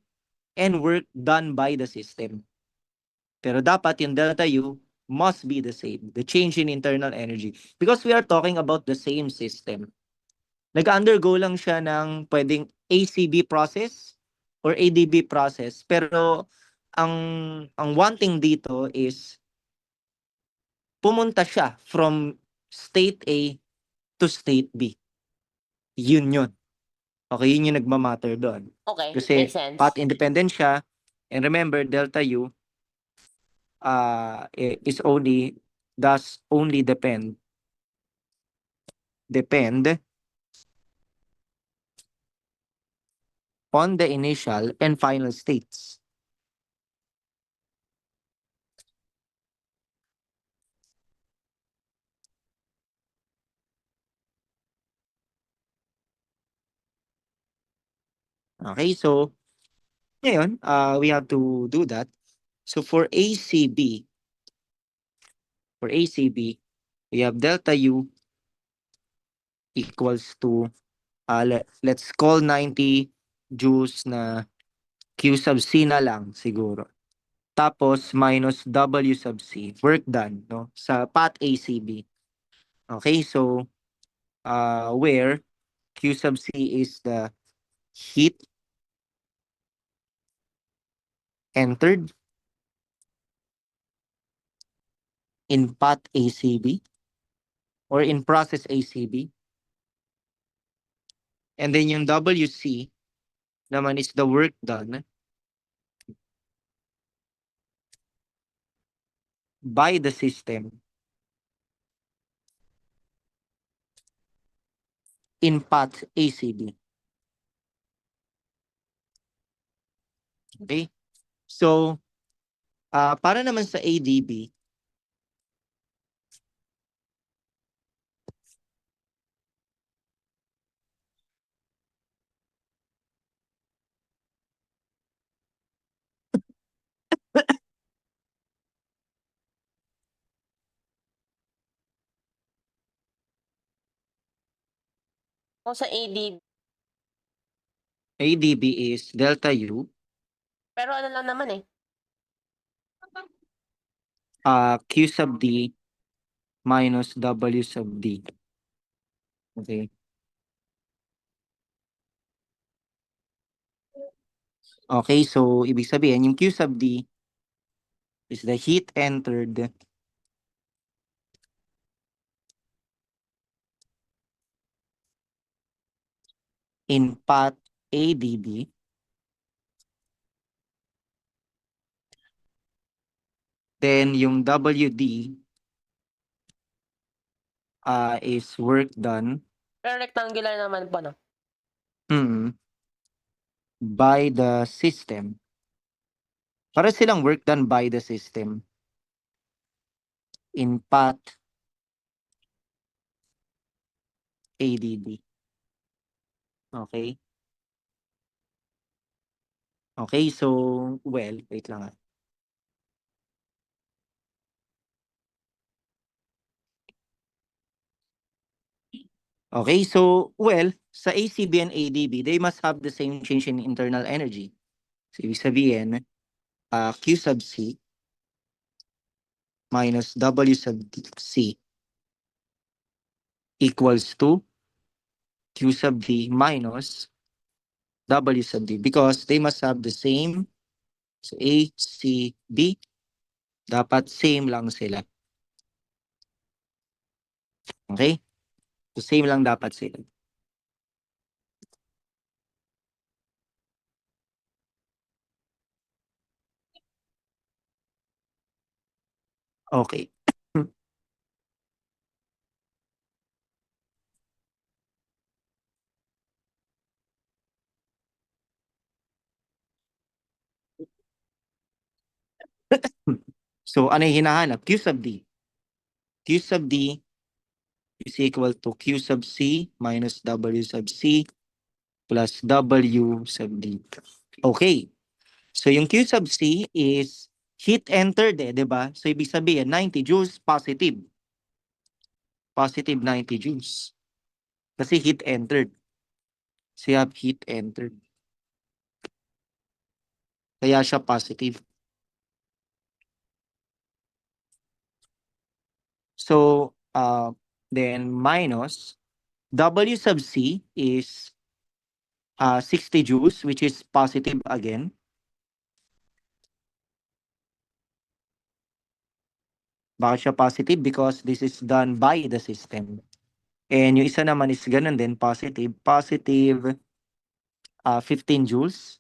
and work done by the system. Pero dapat yung delta U must be the same. The change in internal energy. Because we are talking about the same system. Nag-undergo lang siya ng pwedeng ACB process or ADB process. Pero ang one thing dito is pumunta siya from state A to state B. Yun yun. Okay, yun yung nagmamatter doon. Okay, Kasi makes sense. path independent siya. And remember, delta U is only, does only depend on the initial and final states. Okay, so ngayon, we have to do that. So for ACB, we have delta U equals to, let's call 90 joules na Q sub C na lang siguro. Tapos minus W sub C, work done, no? Sa path ACB. Okay, so where Q sub C is the heat entered in path ACB or in process ACB. And then yung WC naman is the work done by the system in path ACB. Okay? So, para naman sa ADB, Kung sa ADB is delta U, pero ano lang naman eh. Q sub D minus W sub D. Okay? Okay, so ibig sabihin, yung Q sub D is the heat entered in path ADB. Then yung WD is work done Pero rectangular naman po, no? by the system. Para silang work done by the system in path ADB. Okay? Okay, so, well, wait lang. Okay, so, well, sa ACB and ADB, they must have the same change in internal energy. So, ibig sabihin, Q sub C minus W sub C equals to Q sub D minus W sub D because they must have the same. So, A, C, B, dapat same lang sila. Okay? So, same lang dapat sila. Okay. So, ano yung hinahanap? Q sub D. Q sub D is equal to Q sub C minus W sub C plus W sub D. Okay. So, yung Q sub C is heat entered di ba? So, ibig sabihin, 90 joules positive. Positive 90 joules. Kasi heat entered. So, you have heat entered. Kaya siya positive. So, then minus W sub C is 60 joules, which is positive again. Bakit siya positive? Because this is done by the system. And yung isa naman is ganun din, positive. Positive 15 joules.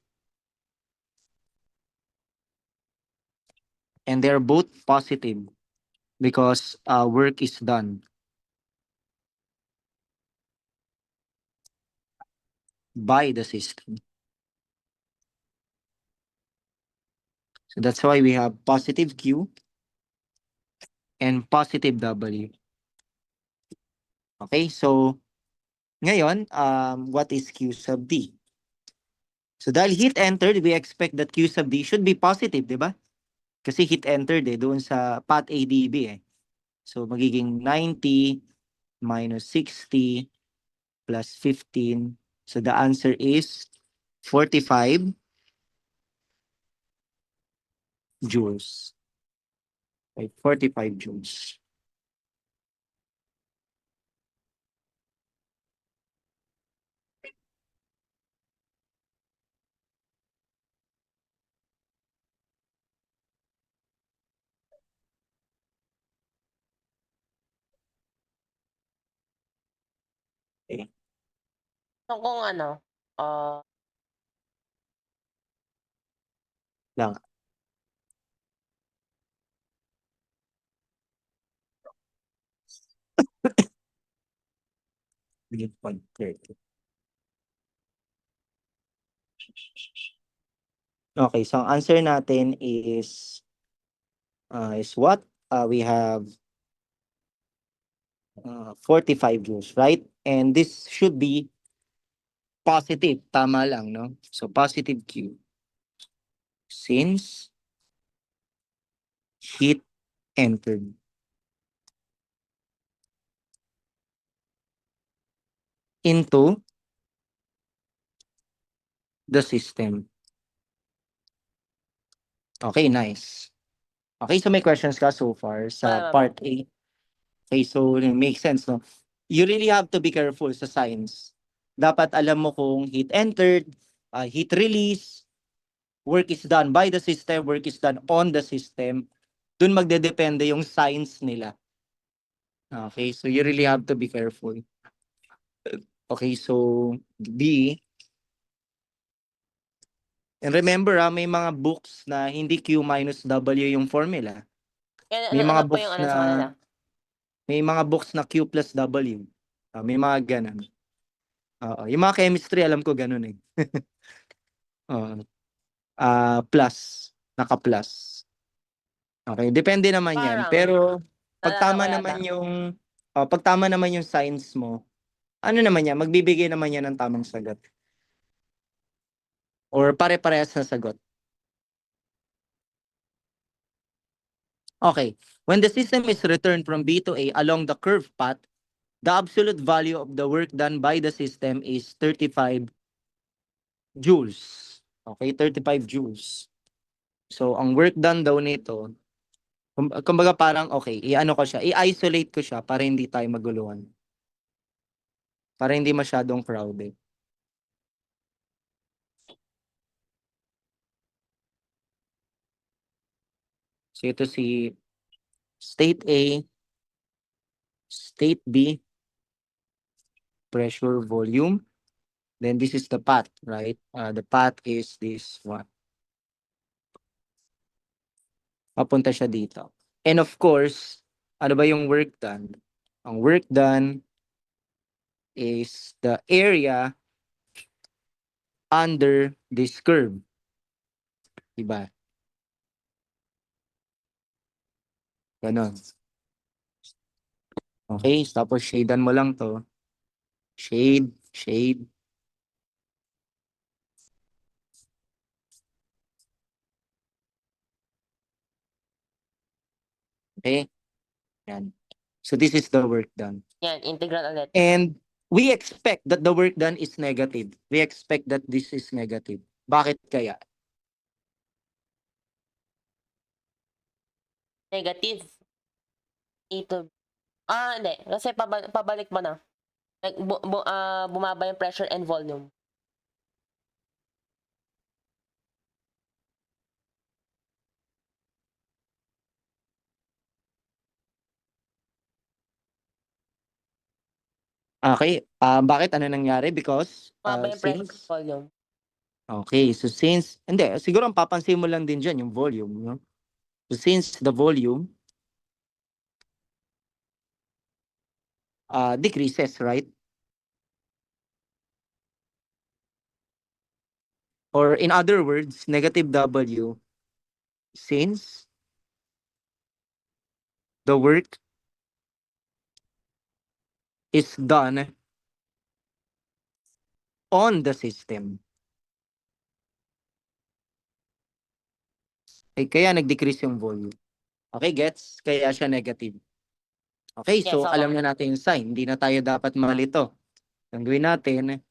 And they're both positive because work is done by the system. So that's why we have positive Q and positive W. Okay, so ngayon, what is Q sub D? So dahil heat entered, we expect that Q sub D should be positive, di ba? Kasi heat entered doon sa path ADB So magiging 90 minus 60 plus 15. So the answer is 45 joules. Right, 45 joules. Okay. So, kung ano, Lang. Okay, so ang answer natin is what? We have 45 joules, right? And this should be positive. Tama lang, no? So positive Q. Since heat entered into the system. Okay, nice. Okay, so may questions ka so far sa Wala part A? Okay, so it makes sense, no? You really have to be careful sa science. Dapat alam mo kung heat entered, heat release, work is done by the system, work is done on the system. Doon magdedepende yung science nila. Okay, so you really have to be careful. Okay, so B. And remember, may mga books na hindi Q minus W yung formula. yan, May ano, mga ano po books yung ano na sa kanila? May mga books na Q plus W. May mga ganun. Oo. Yung mga chemistry, alam ko ganun eh. Oo. Plus. Naka-plus. Okay, depende naman yan. Parang, Pero pag naalala ko tama yata. naman yung pag tama naman yung science mo, ano naman yan, magbibigay naman yan ng tamang sagot. Or pare-parehas na sagot. Okay. When the system is returned from B to A along the curved path, the absolute value of the work done by the system is 35 joules. Okay, 35 joules. So, ang work done daw nito, kumbaga parang, okay, i-ano ko siya, i-isolate ko siya para hindi tayo maguluhan. Para hindi masyadong crowded. So, ito si State A, State B, pressure, volume. Then this is the path, right? The path is this one. Papunta siya dito. And of course, ano ba yung work done? Ang work done is the area under this curve. Diba? Ganon. Okay, tapos shadean mo lang to. Shade, shade. Okay? Yan. So this is the work done. Yan, integral ulit. And we expect that the work done is negative. We expect that this is negative. Bakit kaya? Negative. Ito. Hindi. Kasi pabalik mo na. Like, bumaba yung pressure and volume. Okay. Bakit? Ano nangyari? Because Bumaba yung pressure and since volume. okay, so since hindi siguro ang papansin mo lang din diyan yung volume, no? So since the volume decreases, right? Or in other words, negative W since the work is done on the system. Kaya nag-decrease yung volume. Okay, gets? Kaya siya negative. Okay, Yes, so oo. alam na natin yung sign. Hindi na tayo dapat malito. Ang gawin natin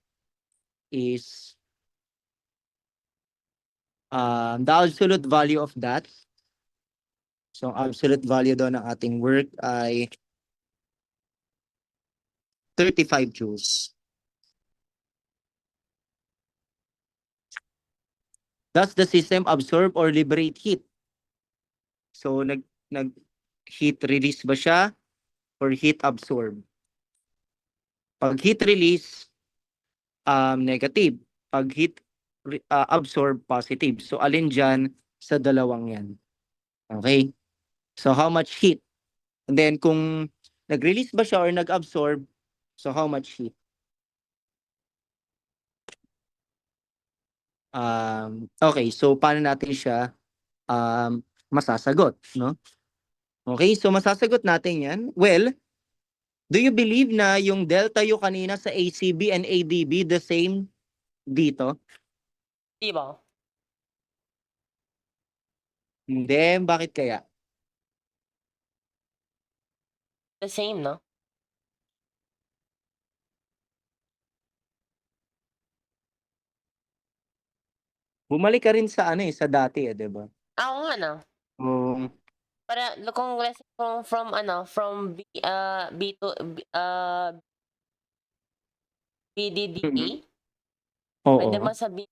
is the absolute value of that. So, absolute value daw ng ating work ay 35 joules. Does the system absorb or liberate heat? So, heat release ba siya or heat absorb? Pag heat release, negative. Pag heat absorb, positive. So, alin dyan sa dalawang yan? Okay? So, how much heat? And then, kung nag-release ba siya or nag-absorb, so how much heat? Okay, so paano natin siya masasagot, no? Okay, so masasagot natin yan. Well, do you believe na yung delta U kanina sa ACB and ADB the same dito? Di ba? Hindi, bakit kaya? The same, no? Bumalik ka rin sa sa dati, di ba? Oo nga, no? Um, Para, kung from B to, BDDA, pwede oo. mo sabihin,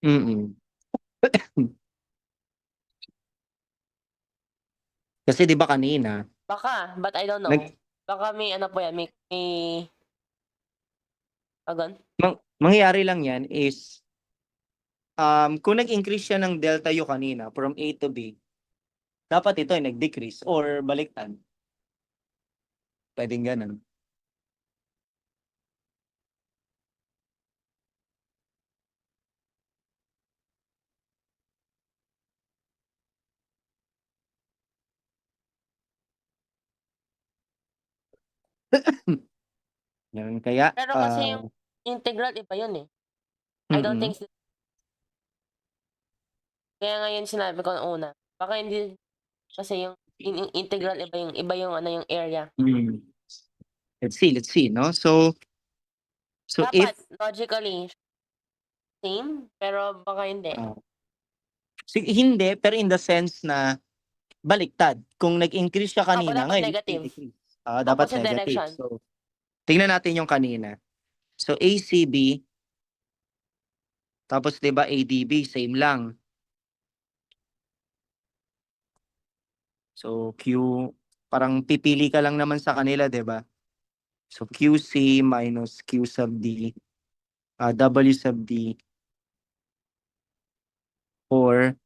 Mm. Kasi di ba kanina, baka, but I don't know. Baka may po yan, may agan? mangyayari lang yan is kung nag-increase siya ng delta U kanina from A to B, dapat ito ay nag-decrease or baliktad. Pwedeng ganun. Ganun kaya, Pero kasi yung integral iba yun eh. I don't think kaya nga yun sinabi ko nung una. Baka hindi kasi yung integral iba yung ano yung area. Let's see, no? So if Dapat logically same, pero baka hindi. hindi, pero in the sense na baliktad. Kung nag-increase siya kanina, dapat ngayon negative. decrease. Dapat Opposite negative. direction. So, tingnan natin yung kanina. So, ACB, tapos 'di ba ADB, same lang. So, parang pipili ka lang naman sa kanila, 'di ba? So, QC minus Q sub D, W sub D, or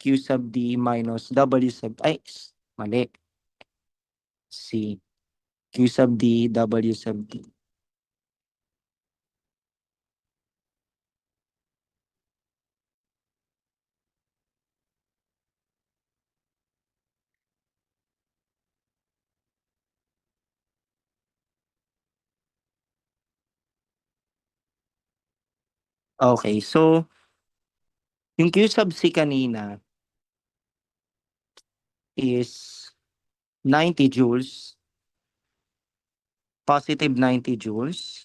Q sub D minus W sub, mali. C, Q sub D, W sub D. Okay, so yung Q sub C kanina is 90 joules, positive 90 joules,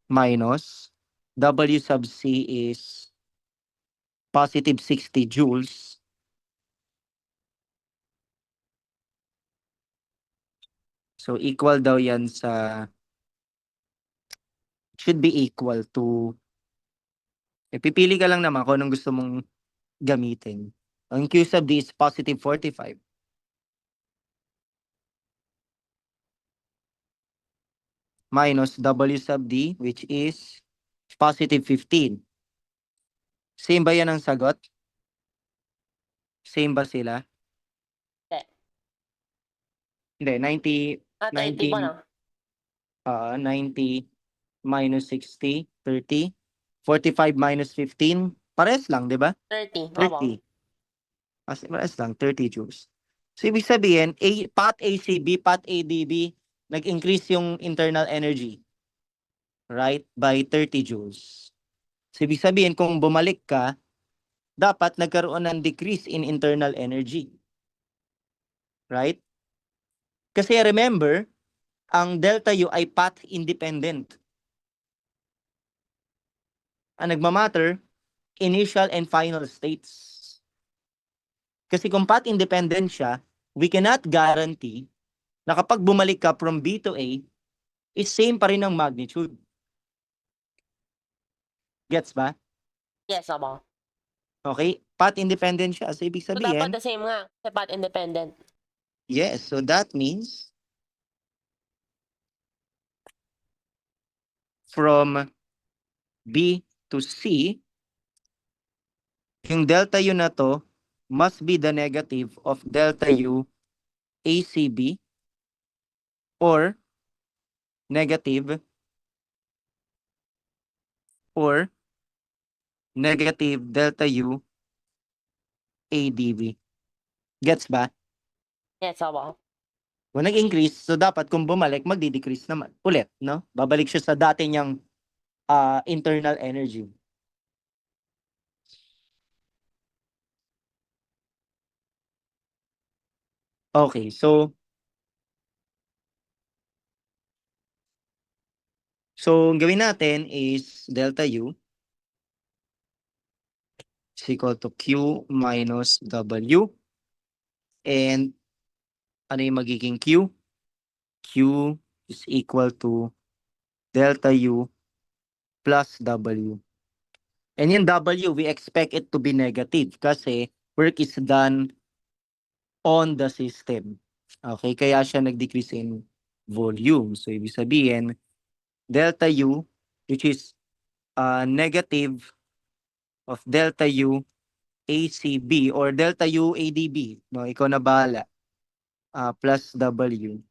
minus W sub C is positive 60 joules. So equal daw yan should be equal to, pipili ka lang naman kung anong gusto mong gamitin. Ang Q sub D is positive 45. Minus W sub D, which is positive 15. Same ba yan ang sagot? Same ba sila? Hindi, 30 pa na. 90 minus 60, 30. 45 minus 15, pares lang, di ba? 30. 30. Pares lang, 30 joules. So, ibig sabihin, path ACB, path ADB, nag-increase yung internal energy, right? By 30 joules. So, ibig sabihin, kung bumalik ka, dapat nagkaroon ng decrease in internal energy. Right? Kasi remember, ang delta U ay path independent. Ang nagmamatter, initial and final states. Kasi kung path independent siya, we cannot guarantee na kapag bumalik ka from B to A, is same pa rin ang magnitude. Gets ba? Yes, aba. Okay? Path independent siya. So, ibig So, dapat sabihin, the same nga. Kasi path independent. yes. So, that means from B to C, yung delta U na to must be the negative of delta U ACB or negative delta U ADB. Gets ba? Yes, aba. Kung nag-increase, so dapat kung bumalik, magdi-decrease naman ulit, no? Babalik siya sa dati niyang internal energy. Okay, so ang gawin natin is delta U is equal to Q minus W. And ano yung magiging Q? Q is equal to delta U plus W. And yung W, we expect it to be negative kasi work is done on the system. Okay, kaya siya nag-decrease in volume. So, ibig sabihin, delta U, which is negative of delta U ACB or delta U ADB, no? Ikaw na bahala. Plus W.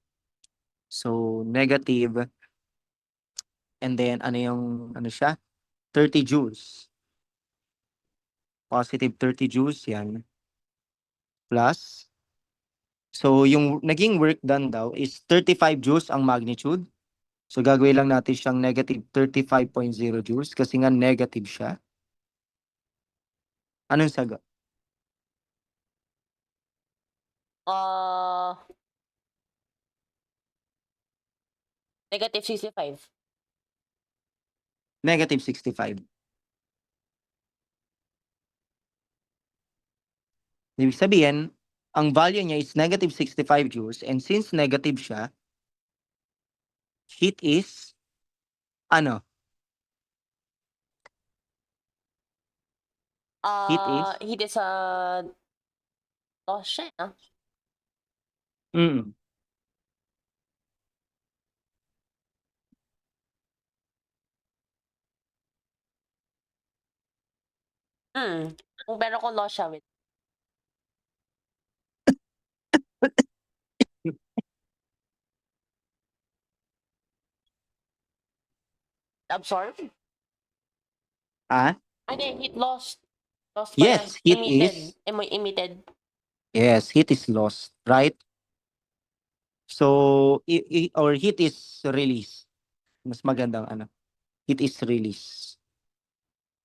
So, negative. And then, ano siya? 30 joules. Positive 30 joules, yan. Plus. So, yung naging work done daw is 35 joules ang magnitude. So, gagawin lang natin siyang negative 35.0 joules kasi nga negative siya. Anong sagot? Negative 65. Negative 65. Ibig sabihin, ang value niya is negative 65 joules and since negative siya, heat is, ano? Heat is? Heat is loss siya, ah. Mm. Pero kung loss siya with absorb? Ah? Hindi, heat lost. Lost Yes, pala. heat Emitted. is, Emitted. yes, heat is lost, right? So, or heat is released. Mas magandang ano, heat is released.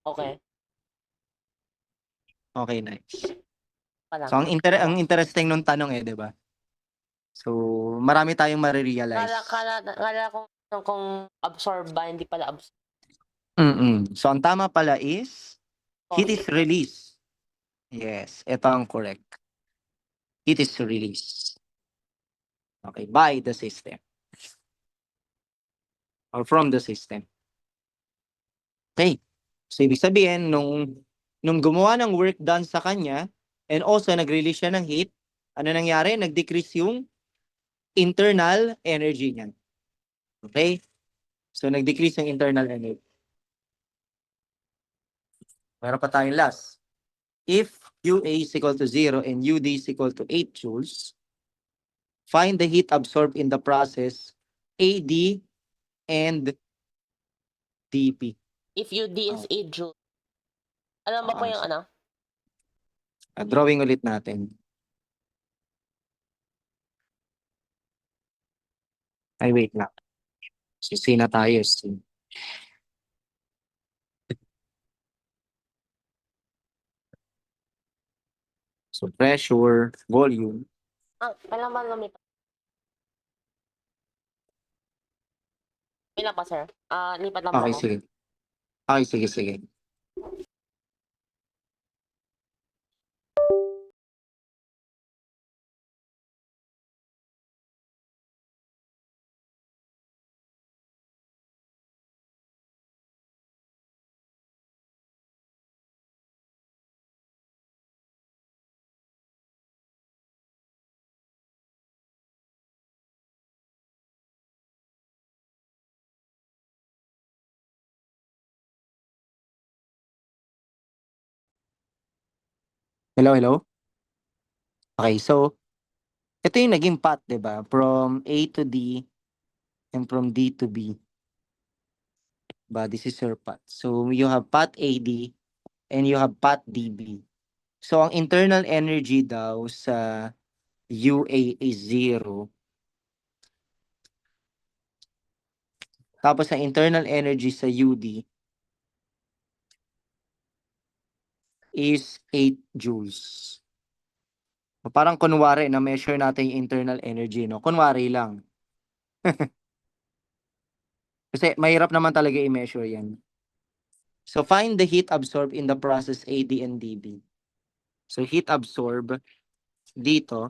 Okay. Okay, nice. Pala. So, ang interesting nung tanong 'di ba? So, marami tayong marirealize. Kala ko kung absorb ba, hindi pala absorb. So, ang tama pala is heat is released. Yes, ito ang correct. Heat is released. Okay, by the system. Or from the system. Okay. So, ibig sabihin, nung gumawa ng work done sa kanya, and also nag-release siya ng heat, ano nangyari? Nag-decrease yung internal energy niya. Okay? So, nag-decrease yung internal energy. Meron pa tayong last. If QA is equal to 0 and UD is equal to 8 joules, find the heat absorbed in the process AD and DP. If UD is 8 joule. Alam mo po yung ano? Drawing ulit natin. Ay, wait lang. Sisi na tayo. So, pressure, volume. Kailan ba lumipat? Kailan pa, sir? Lipat lang po Okay, ako. sige. Okay, sige, sige. Hello, hello? Okay, so, ito yung naging path, di ba? From A to D and from D to B. But this is your path. So, you have path AD and you have path DB. So, ang internal energy daw sa UA is 0. Tapos, ang internal energy sa UD is 8 joules. Parang kunwari na measure natin yung internal energy, no? Kunwari lang. Kasi mahirap naman talaga i-measure yan. So find the heat absorbed in the process AD and DB. So heat absorbed dito,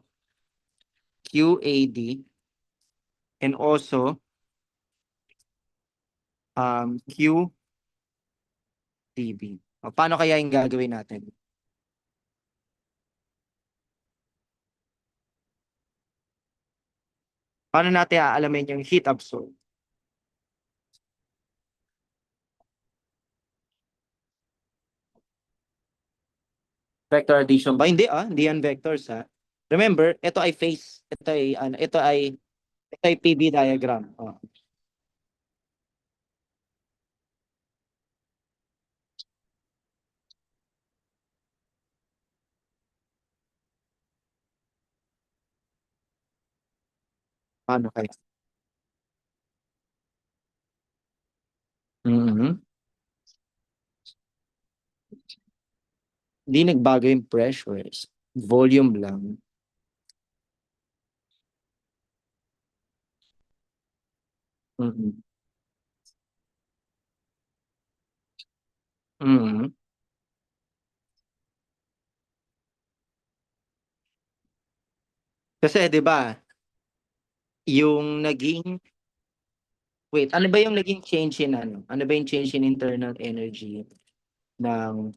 QAD, and also QDB. Paano kaya yung gagawin natin? Paano natin aalamin yung heat absorbed? Vector addition. Ba, hindi yan vectors ha. Remember, ito ay phase, ito ay PV diagram. Oh. Paano kaya? Mhm. Hindi nagbago yung pressures. Volume lang. Mhm. Mhm. Kasi 'di ba, yung naging wait, ano ba yung naging change in ano? Ano ba yung change in internal energy ng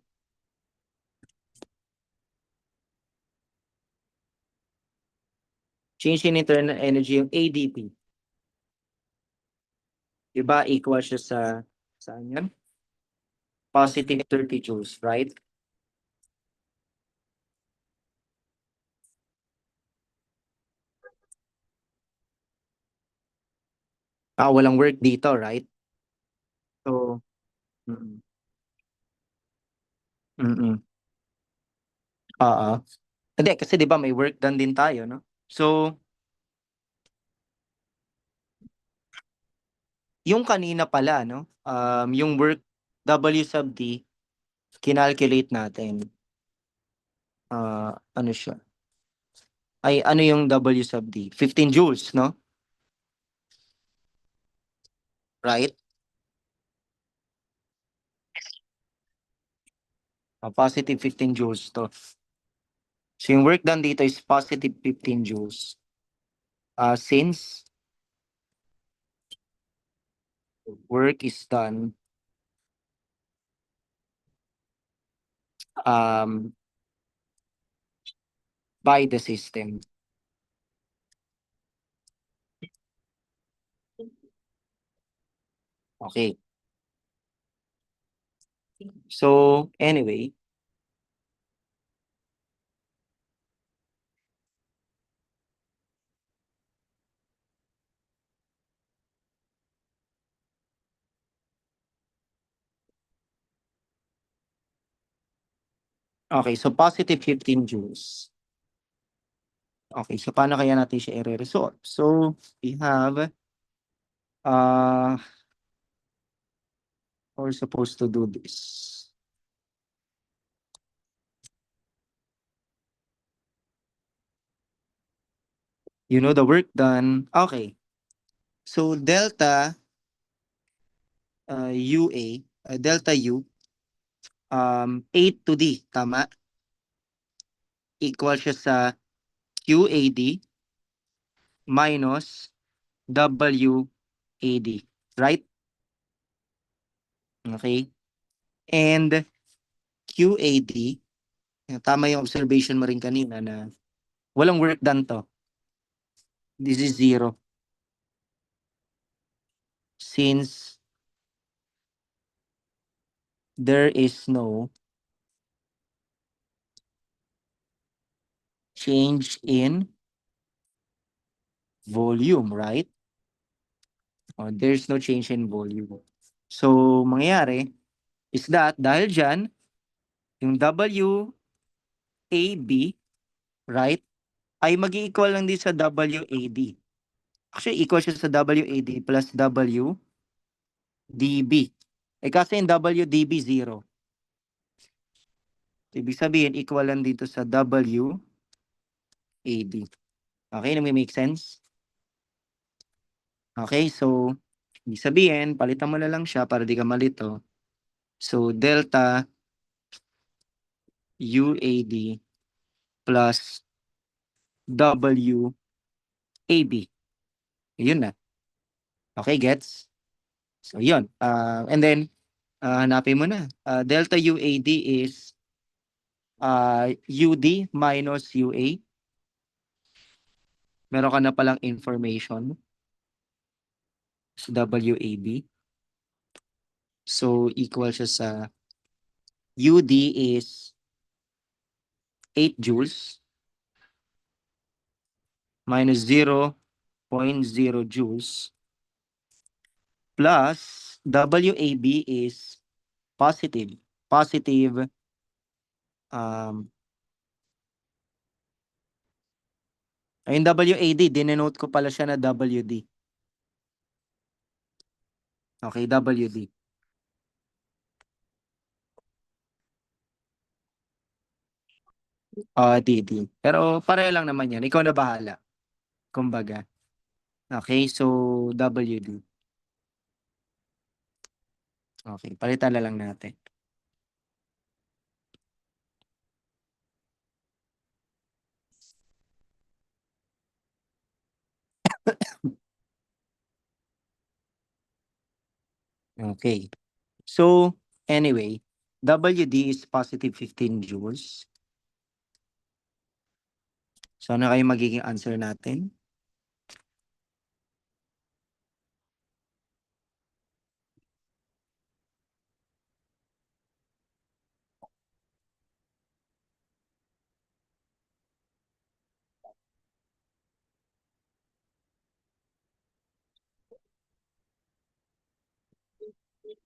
change in internal energy yung ADP? 'Di ba equal siya sa saan yan? Positive 30 joules, right? Walang work dito, right? So, mm, mm. Oo. Hindi kasi 'di ba may work done din tayo, no? So, yung kanina pala, no? Yung work W sub D, kinalculate natin. Ano siya? Ay, ano yung W sub D? 15 joules, no? Right? Positive 15 joules to. So yung work done dito is positive 15 joules. Since work is done um, by the system. Okay. So, anyway, okay, so positive 15 joules. Okay, so paano kaya natin siya i-resolve? So, we have, we're supposed to do this. You know the work done. Okay. So, delta UA, delta U, 8 to D, tama? Equal siya sa QAD minus WAD. Right? Okay? And QAD, tama yung observation mo rin kanina na walang work done to. This is 0. Since there is no change in volume, right? There's no change in volume. So, mangyayari is that dahil dyan, yung WAB, right, ay mag-equal lang din sa WAD. Actually, equal siya sa WAD plus WDB. Kasi yung WDB 0. Ibig sabihin, equal lang dito sa WAD. Okay, nami-make sense? Okay, so, ibig sabihin, palitan mo na lang siya para di ka malito. So, delta UAD plus WAB. Yun na. Okay, gets? So, yun. And then, hanapin mo na. Delta UAD is UD minus UA. Meron ka na palang information sa WAB. So, equal siya sa UD is 8 joules minus 0.0 joules plus WAB is positive. Positive yung WAD, dinenote ko pala siya na WD. Okay, WD. DD. Pero pareho lang naman yan. Ikaw na bahala. Kumbaga. Okay, so WD. Okay, palitan na lang natin. Okay. So, anyway, WD is positive 15 joules. So, ano kayo magiging answer natin?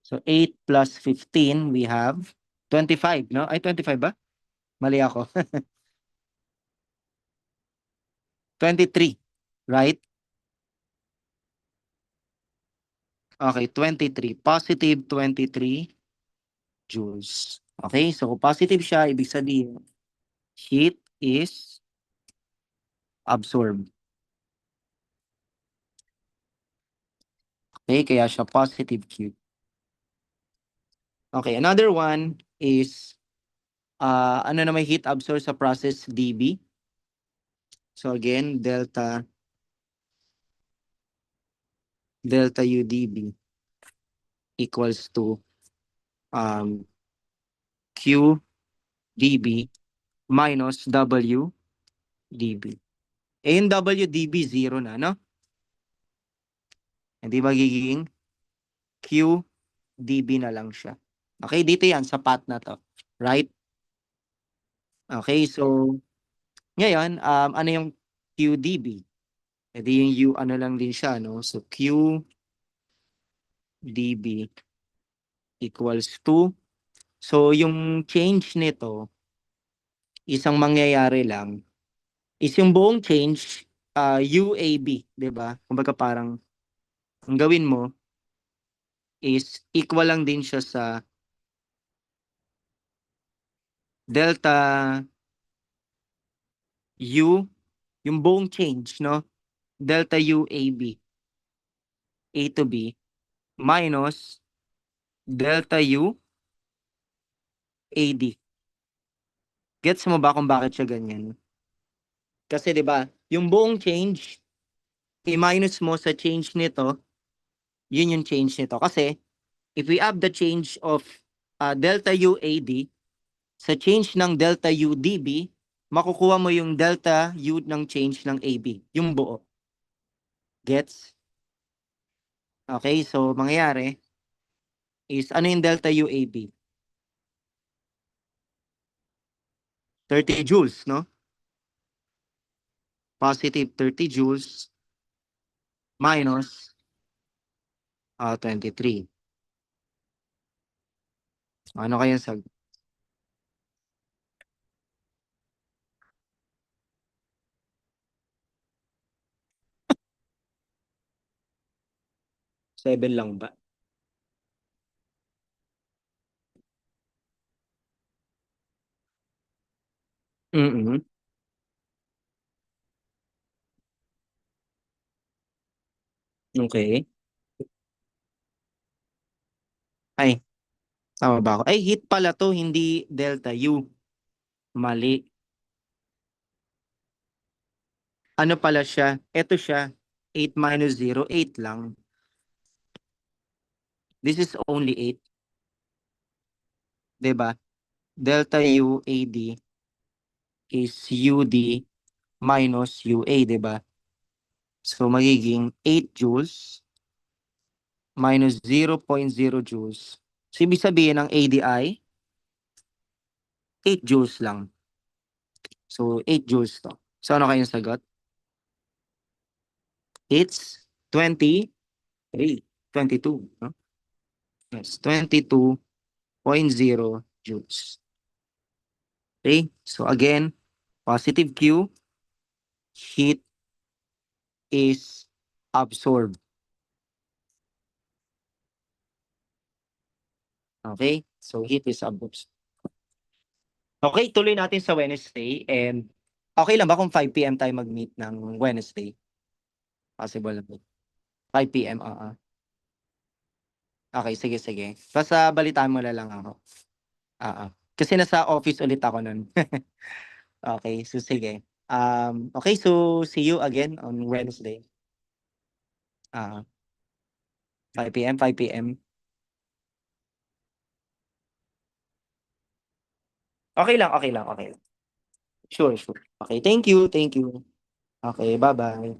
So, 8 plus 15, we have 25, no? Ay, 25 ba? Mali ako. 23, right? Okay, 23. Positive 23 joules. Okay, so kung positive siya, ibig sabihin, heat is absorbed. Okay, kaya siya positive Q. Okay, another one is, ano na may heat absorbed sa process dB. So again, delta UdB equals to Q dB minus W dB. Eh, yung W dB, 0 na, no? Hindi magiging Q dB na lang siya. Okay, dito yan, sa path na to. Right? Okay, so, ngayon, ano yung Q dB? E di yung U, ano lang din siya, no? So, Q dB equals to, so, yung change nito, isang mangyayari lang, is yung buong change, UAB, di ba? Kumbaga parang, ang gawin mo, is equal lang din siya sa delta U, yung buong change, no? Delta UAB, A to B, minus delta U AD. Gets mo ba kung bakit siya ganyan? Kasi 'di ba, yung buong change i-minus mo sa change nito, yun yung change nito. Kasi if we add the change of delta U AD sa change ng delta U DB, makukuha mo yung delta U ng change ng AB, yung buo. Gets? Okay, so mangyayari is ano yung delta U AB? 30 joules, no? Positive 30 joules minus 23. Ano kaya sa 7 lang ba? Mm-mm. Okay. Ay, tama ba ako? Ay, heat pala to, hindi delta U. Mali. Ano pala siya? Ito siya. 8 minus 0, 8 lang. This is only 8. Diba? Delta U AD is UD minus UA, diba? So, magiging 8 joules minus 0.0 joules. So, ibig sabihin ng ADI, 8 joules lang. So, 8 joules to. So, ano kayong sagot? It's 23, 22, no? Yes, 22.0 joules. Okay, so again, positive Q, heat is absorbed. Okay, so heat is absorbed. Okay, tuloy natin sa Wednesday and okay lang ba kung 5 p.m. tayo mag-meet ng Wednesday? Possible na. 5 p.m. Okay, sige, sige. Basta balitaan mo na lang ako. Kasi nasa office ulit ako nun. Okay, so sige. Okay, so see you again on Wednesday. 5 p.m., 5 p.m. Okay lang, okay lang, okay lang. Sure, sure. Okay, thank you, thank you. Okay, bye-bye.